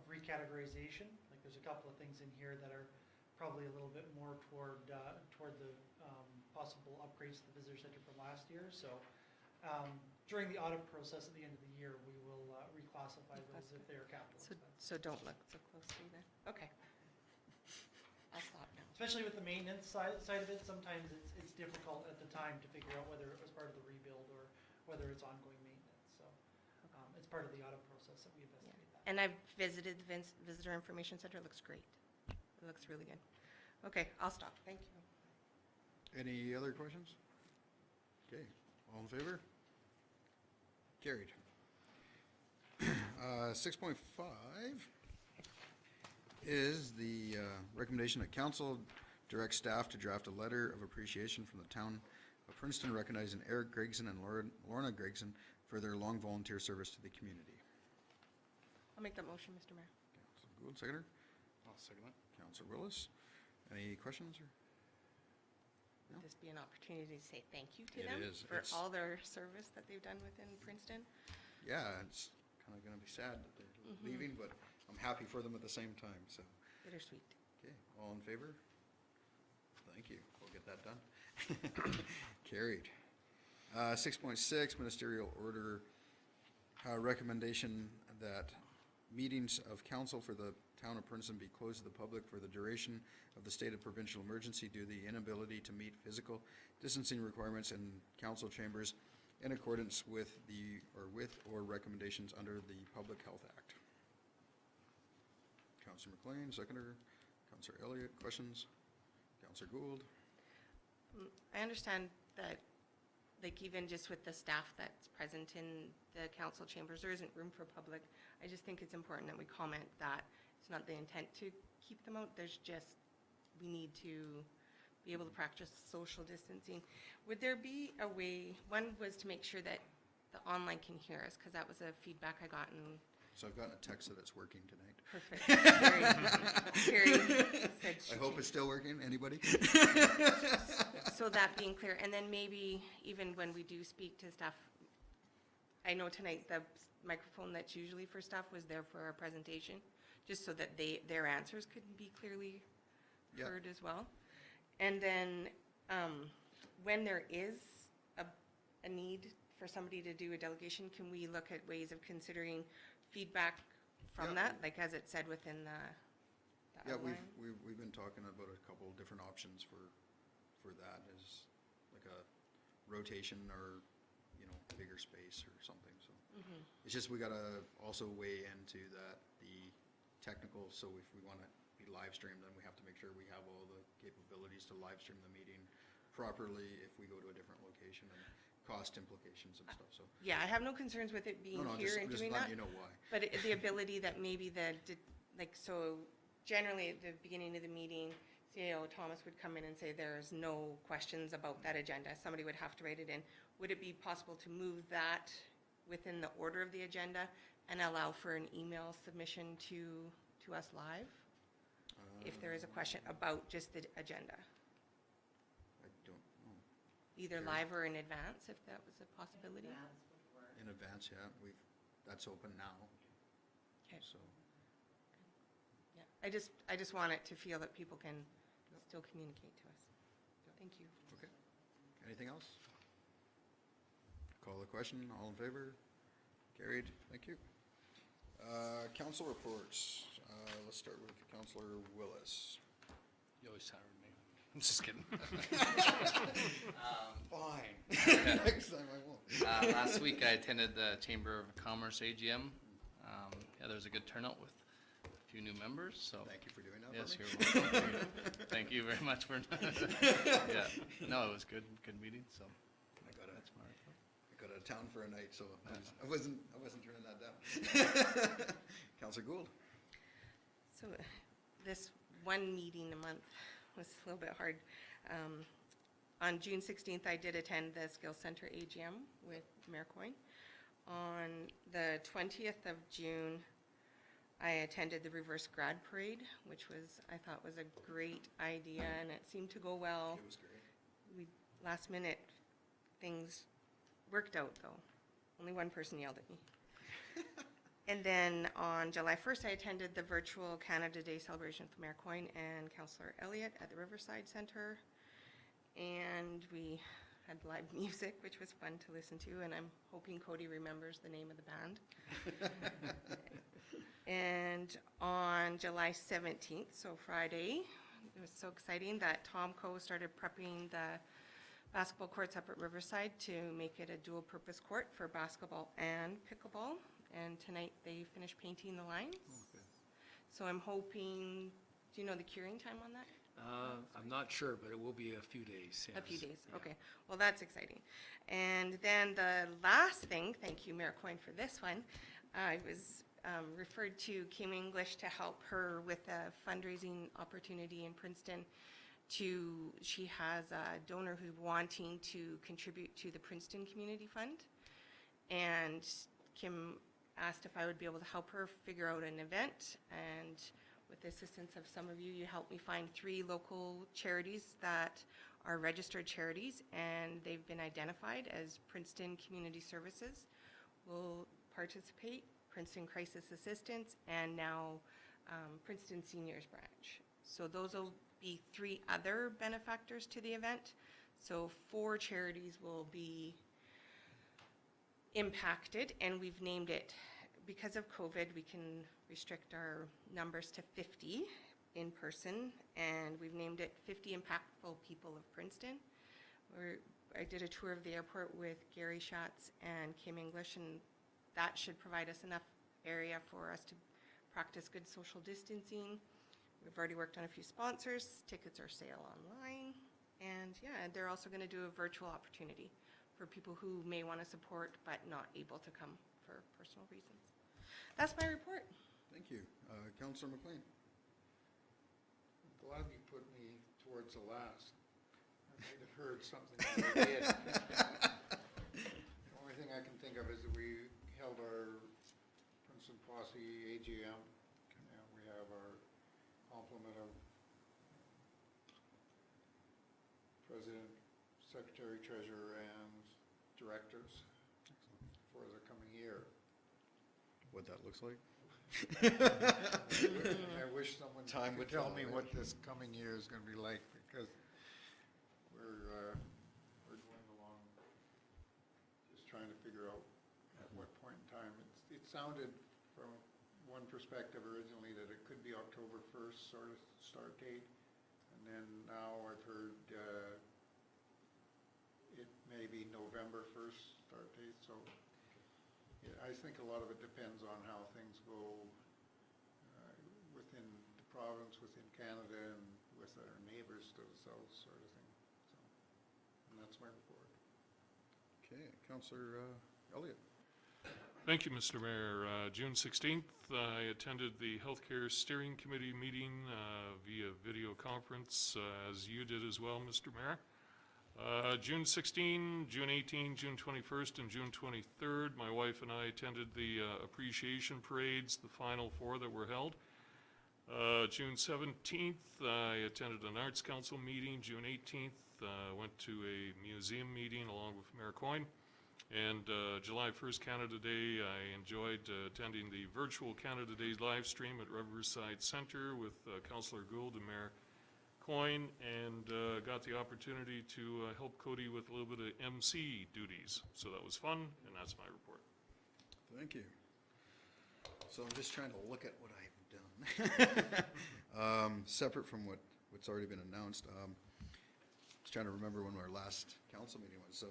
recategorization, like there's a couple of things in here that are probably a little bit more toward the possible upgrades to the visitor center from last year, so during the audit process at the end of the year, we will reclassify those if they are capital So, expenses. so don't look so closely then. Okay. I'll stop now. Especially with the maintenance side of it, sometimes it's difficult at the time to figure out whether it was part of the rebuild or whether it's ongoing maintenance, so it's part of the audit process that we investigate that. And I've visited the Visitor Information Center. It looks great. It looks really good. Okay, I'll stop. Thank you. Any other questions? Okay, all in favor? Carried. 6.5 is the recommendation that council direct staff to draft a letter of appreciation from the Town of Princeton recognizing Eric Gregson and Lorna Gregson for their long volunteer service to the community. I'll make that motion, Mr. Mayor. Councilor Gould, seconder. I'll second it. Councilor Willis. Any questions? Or? No. Would this be an opportunity to say thank you to It them is. for It's- all their service that they've done within Princeton? Yeah, it's kind of going to be sad that they're leaving, but I'm happy for them at the same time, so. Bittersweet. Okay, all in favor? Thank you, we'll get that done. Carried. 6.6, ministerial order, recommendation that meetings of council for the Town of Princeton be closed to the public for the duration of the state of provincial emergency due to the inability to meet physical distancing requirements in council chambers in accordance with or recommendations under the Public Health Act. Councilor McLean, seconder. Councilor Elliott, questions? Councilor Gould? I understand that, like, even just with the staff that's present in the council chambers, there isn't room for public. I just think it's important that we comment that it's not the intent to keep them out. There's just, we need to be able to practice social distancing. Would there be a way, one was to make sure that the online can hear us, because that was a feedback I got, and So I've gotten a text that it's working tonight. perfect. Carrie said she I hope it's still working. Anybody? So that being clear, and then maybe even when we do speak to staff, I know tonight the microphone that's usually for staff was there for our presentation, just so that their answers could be clearly Yeah. heard as well. And then when there is a need for somebody to do a delegation, can we look at ways of considering feedback from Yeah. that, like as it said within the Yeah, outline? we've been talking about a couple of different options for that, as like a rotation or, bigger space or something, so. It's just we gotta also weigh into that, the technical, so if we wanna be live streamed, then we have to make sure we have all the capabilities to live stream the meeting properly if we go to a different location, and cost implications and stuff, so. Yeah, I have no concerns with it being No, here and just doing letting that. you know why. But the ability that maybe so generally at the beginning of the meeting, CAO Thomas would come in and say there's no questions about that agenda. Somebody would have to write it in. Would it be possible to move that within the order of the agenda and allow for an email submission to us live? If there is a question about just the agenda, I don't know. either Sure. live or in advance, if that was a possibility? That's would work. In advance, yeah, that's open now, Okay. so. Yeah, I just want it to feel that people can still communicate to us. Thank you. Okay. Anything else? Call the question. All in favor? Carried. Thank you. Council reports. Let's start with Councilor Willis. You always sounded me. I'm just kidding. Fine. Next time I won't. Last week I attended the Chamber of Commerce AGM. Yeah, there was a good turnout with a few new members, so. Thank you for doing that Yes, for me. you're welcome. Thank you very much for, yeah, no, it was good meeting, so that's my report. I got out of town for a night, so I wasn't turning that down. Councilor Gould. So this one meeting a month was a little bit hard. On June 16th, I did attend the Skills Center AGM with Mayor Coyne. On the 20th of June, I attended the reverse grad parade, which I thought was a great idea, and it seemed to go well. It was great. Last minute things worked out, though. Only one person yelled at me. And then on July 1st, I attended the virtual Canada Day celebration with Mayor Coyne and Councillor Elliott at the Riverside Centre. And we had live music, which was fun to listen to, and I'm hoping Cody remembers the name of the band. And on July 17th, so Friday, it was so exciting that Tom Co. started prepping the basketball courts up at Riverside to make it a dual-purpose court for basketball and pickleball. And tonight they finished painting the lines. So I'm hoping, do you know the curing time on that? I'm not sure, but it will be a few days. A few yes. days, Yeah. okay. Well, that's exciting. And then the last thing, thank you, Mayor Coyne, for this one. I was referred to Kim English to help her with a fundraising opportunity in Princeton. She has a donor who's wanting to contribute to the Princeton Community Fund. And Kim asked if I would be able to help her figure out an event, and with the assistance of some of you, you helped me find 3 local charities that are registered charities, and they've been identified as Princeton Community Services will participate, Princeton Crisis Assistance, and now Princeton Seniors Branch. So those will be 3 other benefactors to the event. So 4 charities will be impacted, and we've named it, because of COVID, we can restrict our numbers to 50 in person, and we've named it 50 Impactful People of Princeton. I did a tour of the airport with Gary Schatz and Kim English, and that should provide us enough area for us to practice good social distancing. We've already worked on a few sponsors. Tickets are sale online, and yeah, they're also going to do a virtual opportunity for people who may want to support but not able to come for personal reasons. That's my report. Thank you. Councillor McLean. I'm glad you put me towards the last. I might have heard something that I did. The only thing I can think of is that we held our Princeton Posse AGM, and we have our complement of President, Secretary, Treasurer, and Directors for the coming year. What that looks like? I wish someone Time could would tell tell, me right? what this coming year is gonna be like, because we're going along just trying to figure out at what point in time. It sounded from one perspective originally that it could be October 1st sort of start date, and then now I've heard it may be November 1st start date, so yeah, I think a lot of it depends on how things go within the province, within Canada, and with our neighbors to the south, sort of thing. So, and that's my report. Okay, Councillor Elliott. Thank you, Mr. Mayor. June 16th, I attended the Healthcare Steering Committee meeting via video conference, as you did as well, Mr. Mayor. June 16, June 18, June 21st, and June 23rd, my wife and I attended the appreciation parades, the final 4 that were held. June 17th, I attended an Arts Council meeting. June 18th, went to a museum meeting along with Mayor Coyne. And July 1st, Canada Day, I enjoyed attending the virtual Canada Day live stream at Riverside Centre with Councillor Gould and Mayor Coyne, and got the opportunity to help Cody with a little bit of MC duties. So that was fun, and that's my report. Thank you. So I'm just trying to look at what I've done. Separate from what's already been announced, just trying to remember when our last council meeting was. So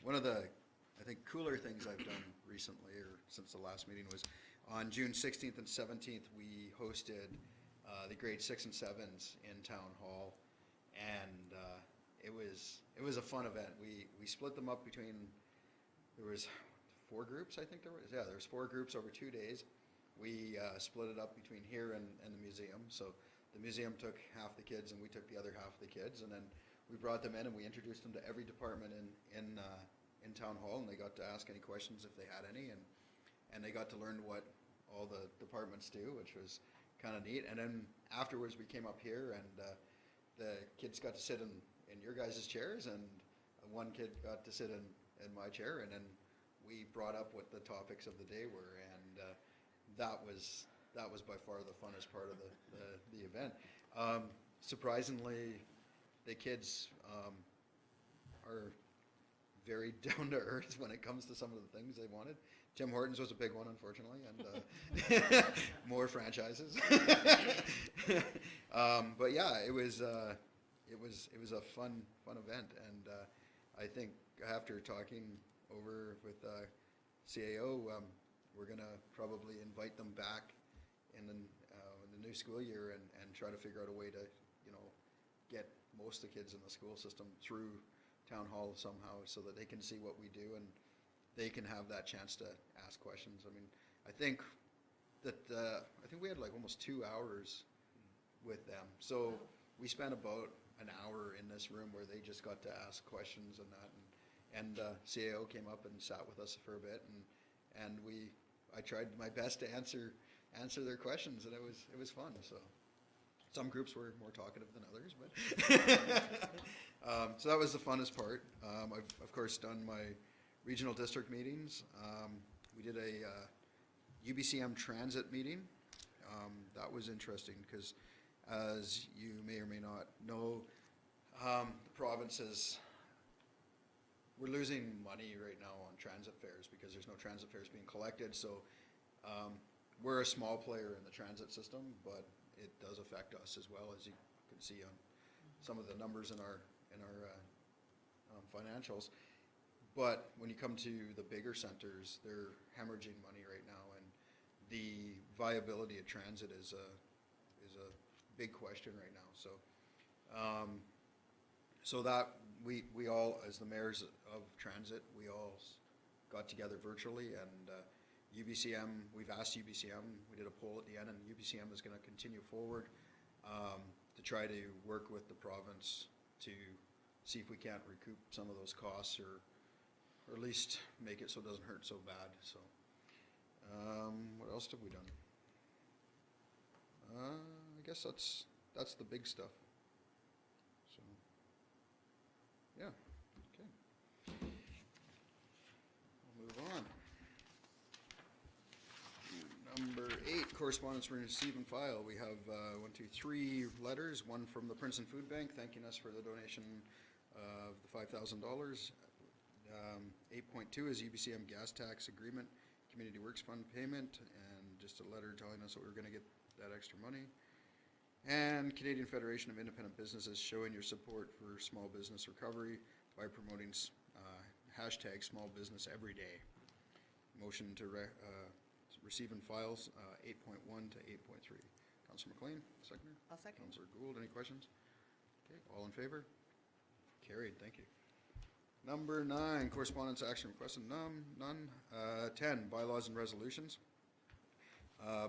one of the, I think, cooler things I've done recently, or since the last meeting, was on June 16th and 17th, we hosted the grade 6 and 7s in Town Hall, and it was a fun event. We split them up between, there was 4 groups, I think there was. Yeah, there was 4 groups over 2 days. We split it up between here and the museum. So the museum took half the kids, and we took the other half of the kids, and then we brought them in and we introduced them to every department in Town Hall, and they got to ask any questions if they had any, and they got to learn what all the departments do, which was kind of neat. And then afterwards, we came up here, and the kids got to sit in your guys' chairs, and one kid got to sit in my chair, and then we brought up what the topics of the day were, and that was by far the funnest part of the event. Surprisingly, the kids are very down to earth when it comes to some of the things they wanted. Tim Hortons was a big one, unfortunately, and more franchises. But yeah, it was a fun event, and I think after talking over with CAO, we're gonna probably invite them back in the new school year and try to figure out a way to, get most of the kids in the school system through town hall somehow, so that they can see what we do and they can have that chance to ask questions. I mean, I think we had like almost 2 hours with them. So we spent about an hour in this room where they just got to ask questions and that, and CAO came up and sat with us for a bit, and I tried my best to answer their questions, and it was fun. So some groups were more talkative than others, but so that was the funnest part. I've of course done my regional district meetings. We did a UBCM transit meeting. That was interesting because, as you may or may not know, the provinces, we're losing money right now on transit fares because there's no transit fares being collected. So we're a small player in the transit system, but it does affect us as well, as you can see on some of the numbers in our financials. But when you come to the bigger centers, they're hemorrhaging money right now, and the viability of transit is a big question right now. So so that we all, as the mayors of transit, we all got together virtually, and UBCM, we've asked UBCM, we did a poll at the end, and UBCM is going to continue forward to try to work with the province to see if we can't recoup some of those costs, or at least make it so it doesn't hurt so bad. So what else have we done? I guess that's the big stuff. So yeah, okay. We'll move on. Number 8, correspondence for receive and file. We have 3 letters. One from the Princeton Food Bank thanking us for the donation of the $5,000. 8.2 is UBCM gas tax agreement, Community Works Fund payment, and just a letter telling us that we're going to get that extra money. And Canadian Federation of Independent Businesses showing your support for small business recovery by promoting hashtag small business every day. Motion to receive and files 8.1 to 8.3. Councillor McLean, seconder. I'll second. Councillor Gould, any questions? Okay, all in favor? Carried, thank you. Number 9, correspondence action requested, none. 10, bylaws and resolutions.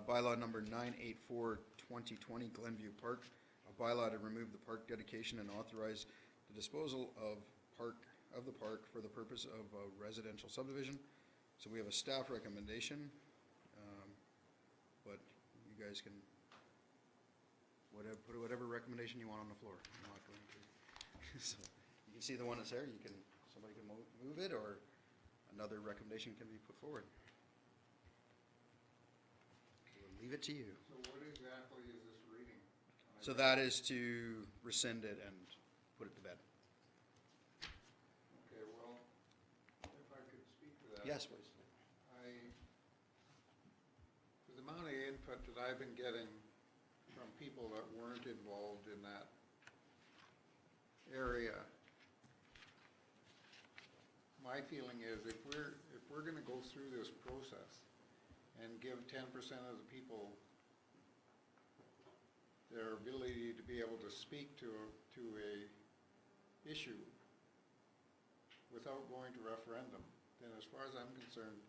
Bylaw number 984-2020, Glenview Park, a bylaw to remove the park dedication and authorize the disposal of the park for the purpose of a residential subdivision. So we have a staff recommendation, but you guys can put whatever recommendation you want on the floor. I'm not going to. So you can see the one that's there. Somebody can move it, or another recommendation can be put forward. We'll leave it to you. So what exactly is this reading? So that is to rescind it and put it to bed. Okay, well, if I could speak to that. Yes, please. The amount of input that I've been getting from people that weren't involved in that area, my feeling is if we're gonna go through this process and give 10% of the people their ability to be able to speak to a issue without going to referendum, then as far as I'm concerned,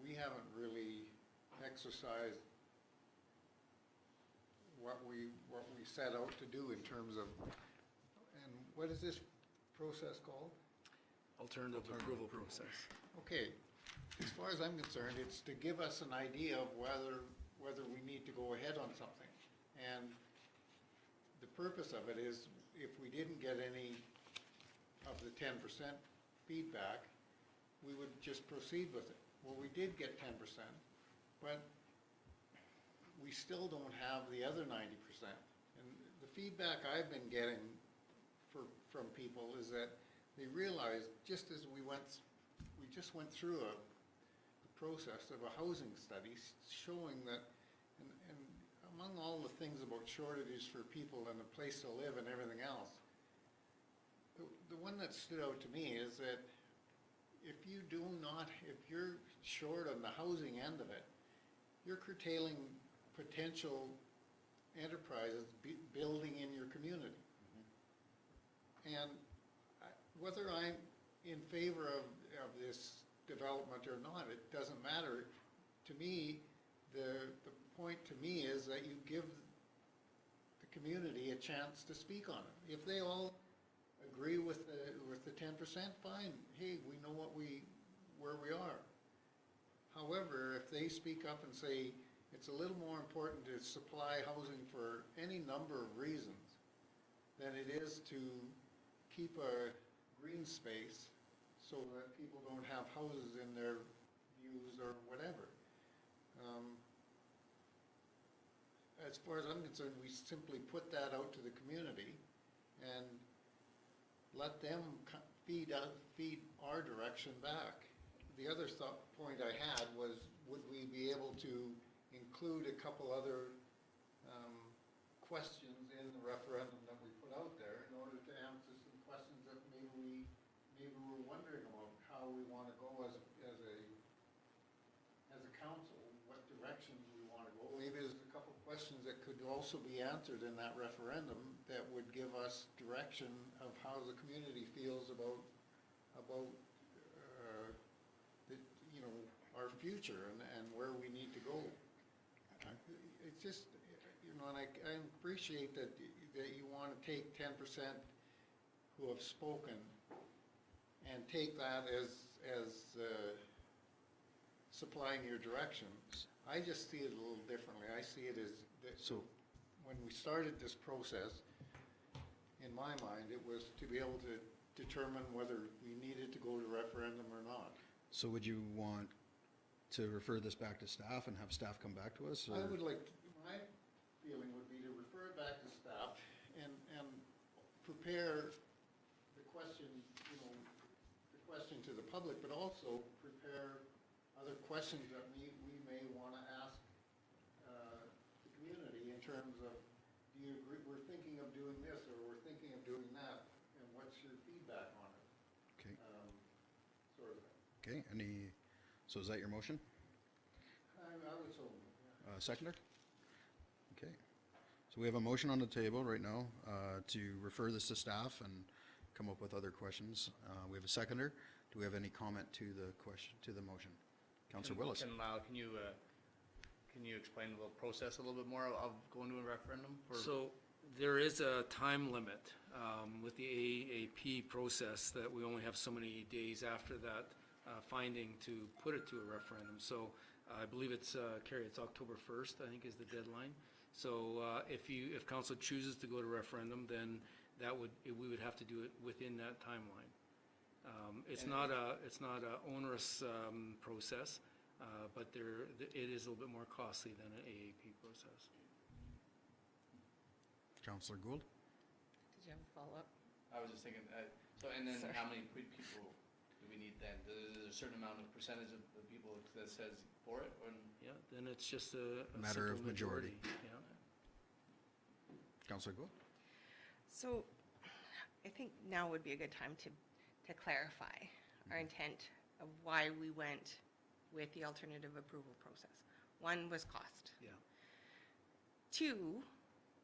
we haven't really exercised what we set out to do in terms of, and what is this process called? Alternative approval process. Okay, as far as I'm concerned, it's to give us an idea of whether we need to go ahead on something. And the purpose of it is, if we didn't get any of the 10% feedback, we would just proceed with it. Well, we did get 10%, but we still don't have the other 90%. And the feedback I've been getting from people is that they realize, just as we just went through a process of a housing study showing that, and among all the things about shortages for people and a place to live and everything else, the one that stood out to me is that if you're short on the housing end of it, you're curtailing potential enterprises building in your community. And whether I'm in favor of this development or not, it doesn't matter. To me, the point to me is that you give the community a chance to speak on it. If they all agree with the 10%, fine. Hey, we know where we are. However, if they speak up and say it's a little more important to supply housing for any number of reasons than it is to keep a green space so that people don't have houses in their views or whatever. As far as I'm concerned, we simply put that out to the community and let them feed our direction back. The other point I had was, would we be able to include a couple other questions in the referendum that we put out there in order to answer some questions that maybe we're wondering about how we want to go as a council, what directions we want to go. Maybe there's a couple questions that could also be answered in that referendum that would give us direction of how the community feels about our future and where we need to go. It's just, and I appreciate that you want to take 10% who have spoken and take that as supplying your direction. I just see it a little differently. I see it as that. So when we started this process, in my mind, it was to be able to determine whether we needed to go to referendum or not. So would you want to refer this back to staff and have staff come back to us? Or? I would like, my feeling would be to refer it back to staff and prepare the question, the question to the public, but also prepare other questions that we may want to ask the community in terms of, do you agree, we're thinking of doing this, or we're thinking of doing that, and what's your feedback on it? Okay. Sort of thing. Okay, so is that your motion? I would so, yeah. Seconder? Okay. So we have a motion on the table right now to refer this to staff and come up with other questions. We have a seconder. Do we have any comment to the question, to the motion? Councillor Willis. Can you explain the process a little bit more of going to a referendum? So there is a time limit with the AAP process that we only have so many days after that finding to put it to a referendum. So I believe it's, Carrie, it's October 1st, I think is the deadline. So if council chooses to go to referendum, then we would have to do it within that timeline. It's not a onerous process, but it is a little bit more costly than an AAP process. Councillor Gould? Did you have a follow-up? I was just thinking, and then Sorry. how many people do we need then? Is there a certain amount of percentage of the people that says for it? Or? Yeah, then it's just a Matter of simple majority. Yeah. Councillor Gould? So I think now would be a good time to clarify our intent of why we went with the alternative approval process. One was cost. Yeah. Two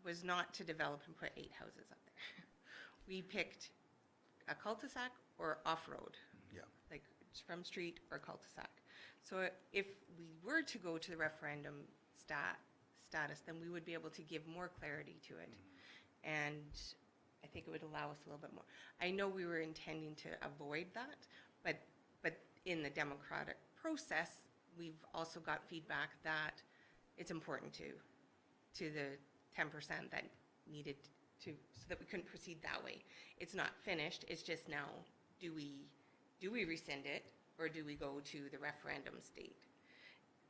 was not to develop and put 8 houses up there. We picked a cul-de-sac or off-road. Yeah. Like from street or cul-de-sac. So if we were to go to the referendum status, then we would be able to give more clarity to it. And I think it would allow us a little bit more. I know we were intending to avoid that, but in the democratic process, we've also got feedback that it's important to the 10% that needed to, so that we couldn't proceed that way. It's not finished, it's just now, do we rescind it, or do we go to the referendum state?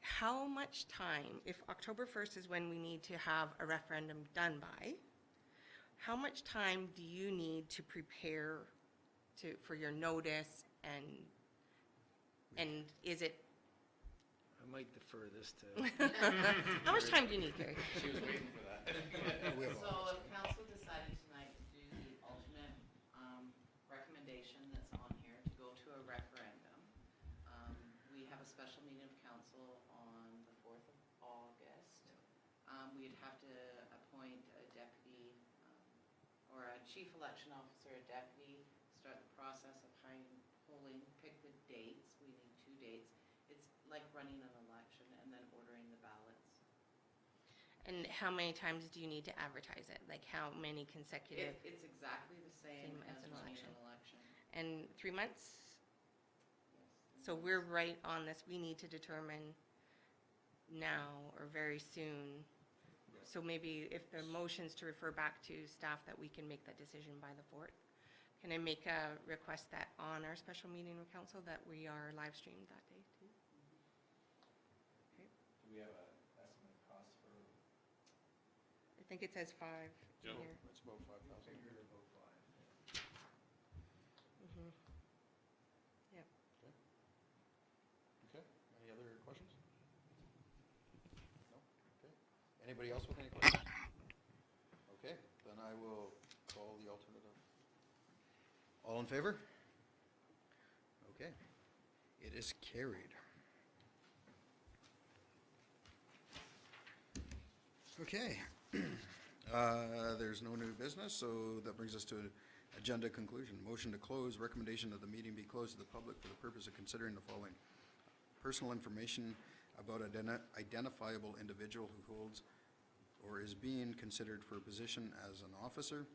How much time, if October 1st is when we need to have a referendum done by, how much time do you need to prepare for your notice, and is it, I might defer this to, how much time do you need, Gary? She was waiting for that. We have So if council decided tonight to do the alternate recommendation that's on here to go to a referendum, we have a special meeting of council on the 4th of August. We'd have to appoint a deputy or a chief election officer, a deputy, start the process of polling, pick the dates. We need 2 dates. It's like running an election and then ordering the ballots. And how many times do you need to advertise it? Like how many consecutive? It's exactly the same Same as as an running election. an election. And 3 months? Yes. So we're right on this. We need to determine now or very soon. So maybe if the motion's to refer back to staff, that we can make that decision by the 4th. Can I make a request that on our special meeting with council that we are live streamed that day too? Okay. Do we have an estimate cost for? I think it says 5 Yeah. here. It's about 5,000. About 5. Mhm. Okay, any other questions? No? Okay. Anybody else with any questions? Okay, then I will call the alternative. All in favor? Okay, it is carried. Okay, there's no new business, so that brings us to agenda conclusion. Motion to close, recommendation that the meeting be closed to the public for the purpose of considering the following: personal information about identifiable individual who holds or is being considered for a position as an officer,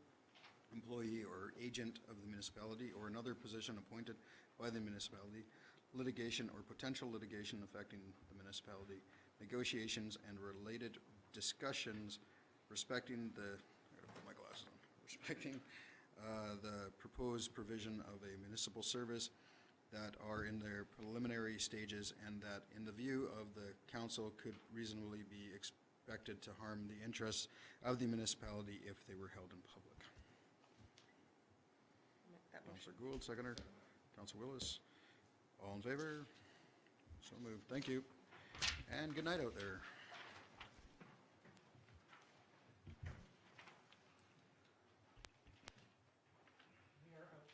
employee, or agent of the municipality, or another position appointed by the municipality, litigation or potential litigation affecting the municipality, negotiations and related discussions respecting the, I gotta put my glasses on, respecting the proposed provision of a municipal service that are in their preliminary stages, and that in the view of the council could reasonably be expected to harm the interests of the municipality if they were held in public. That motion. Councilor Gould, seconder. Councilor Willis. All in favor? So moved. Thank you. And good night out there.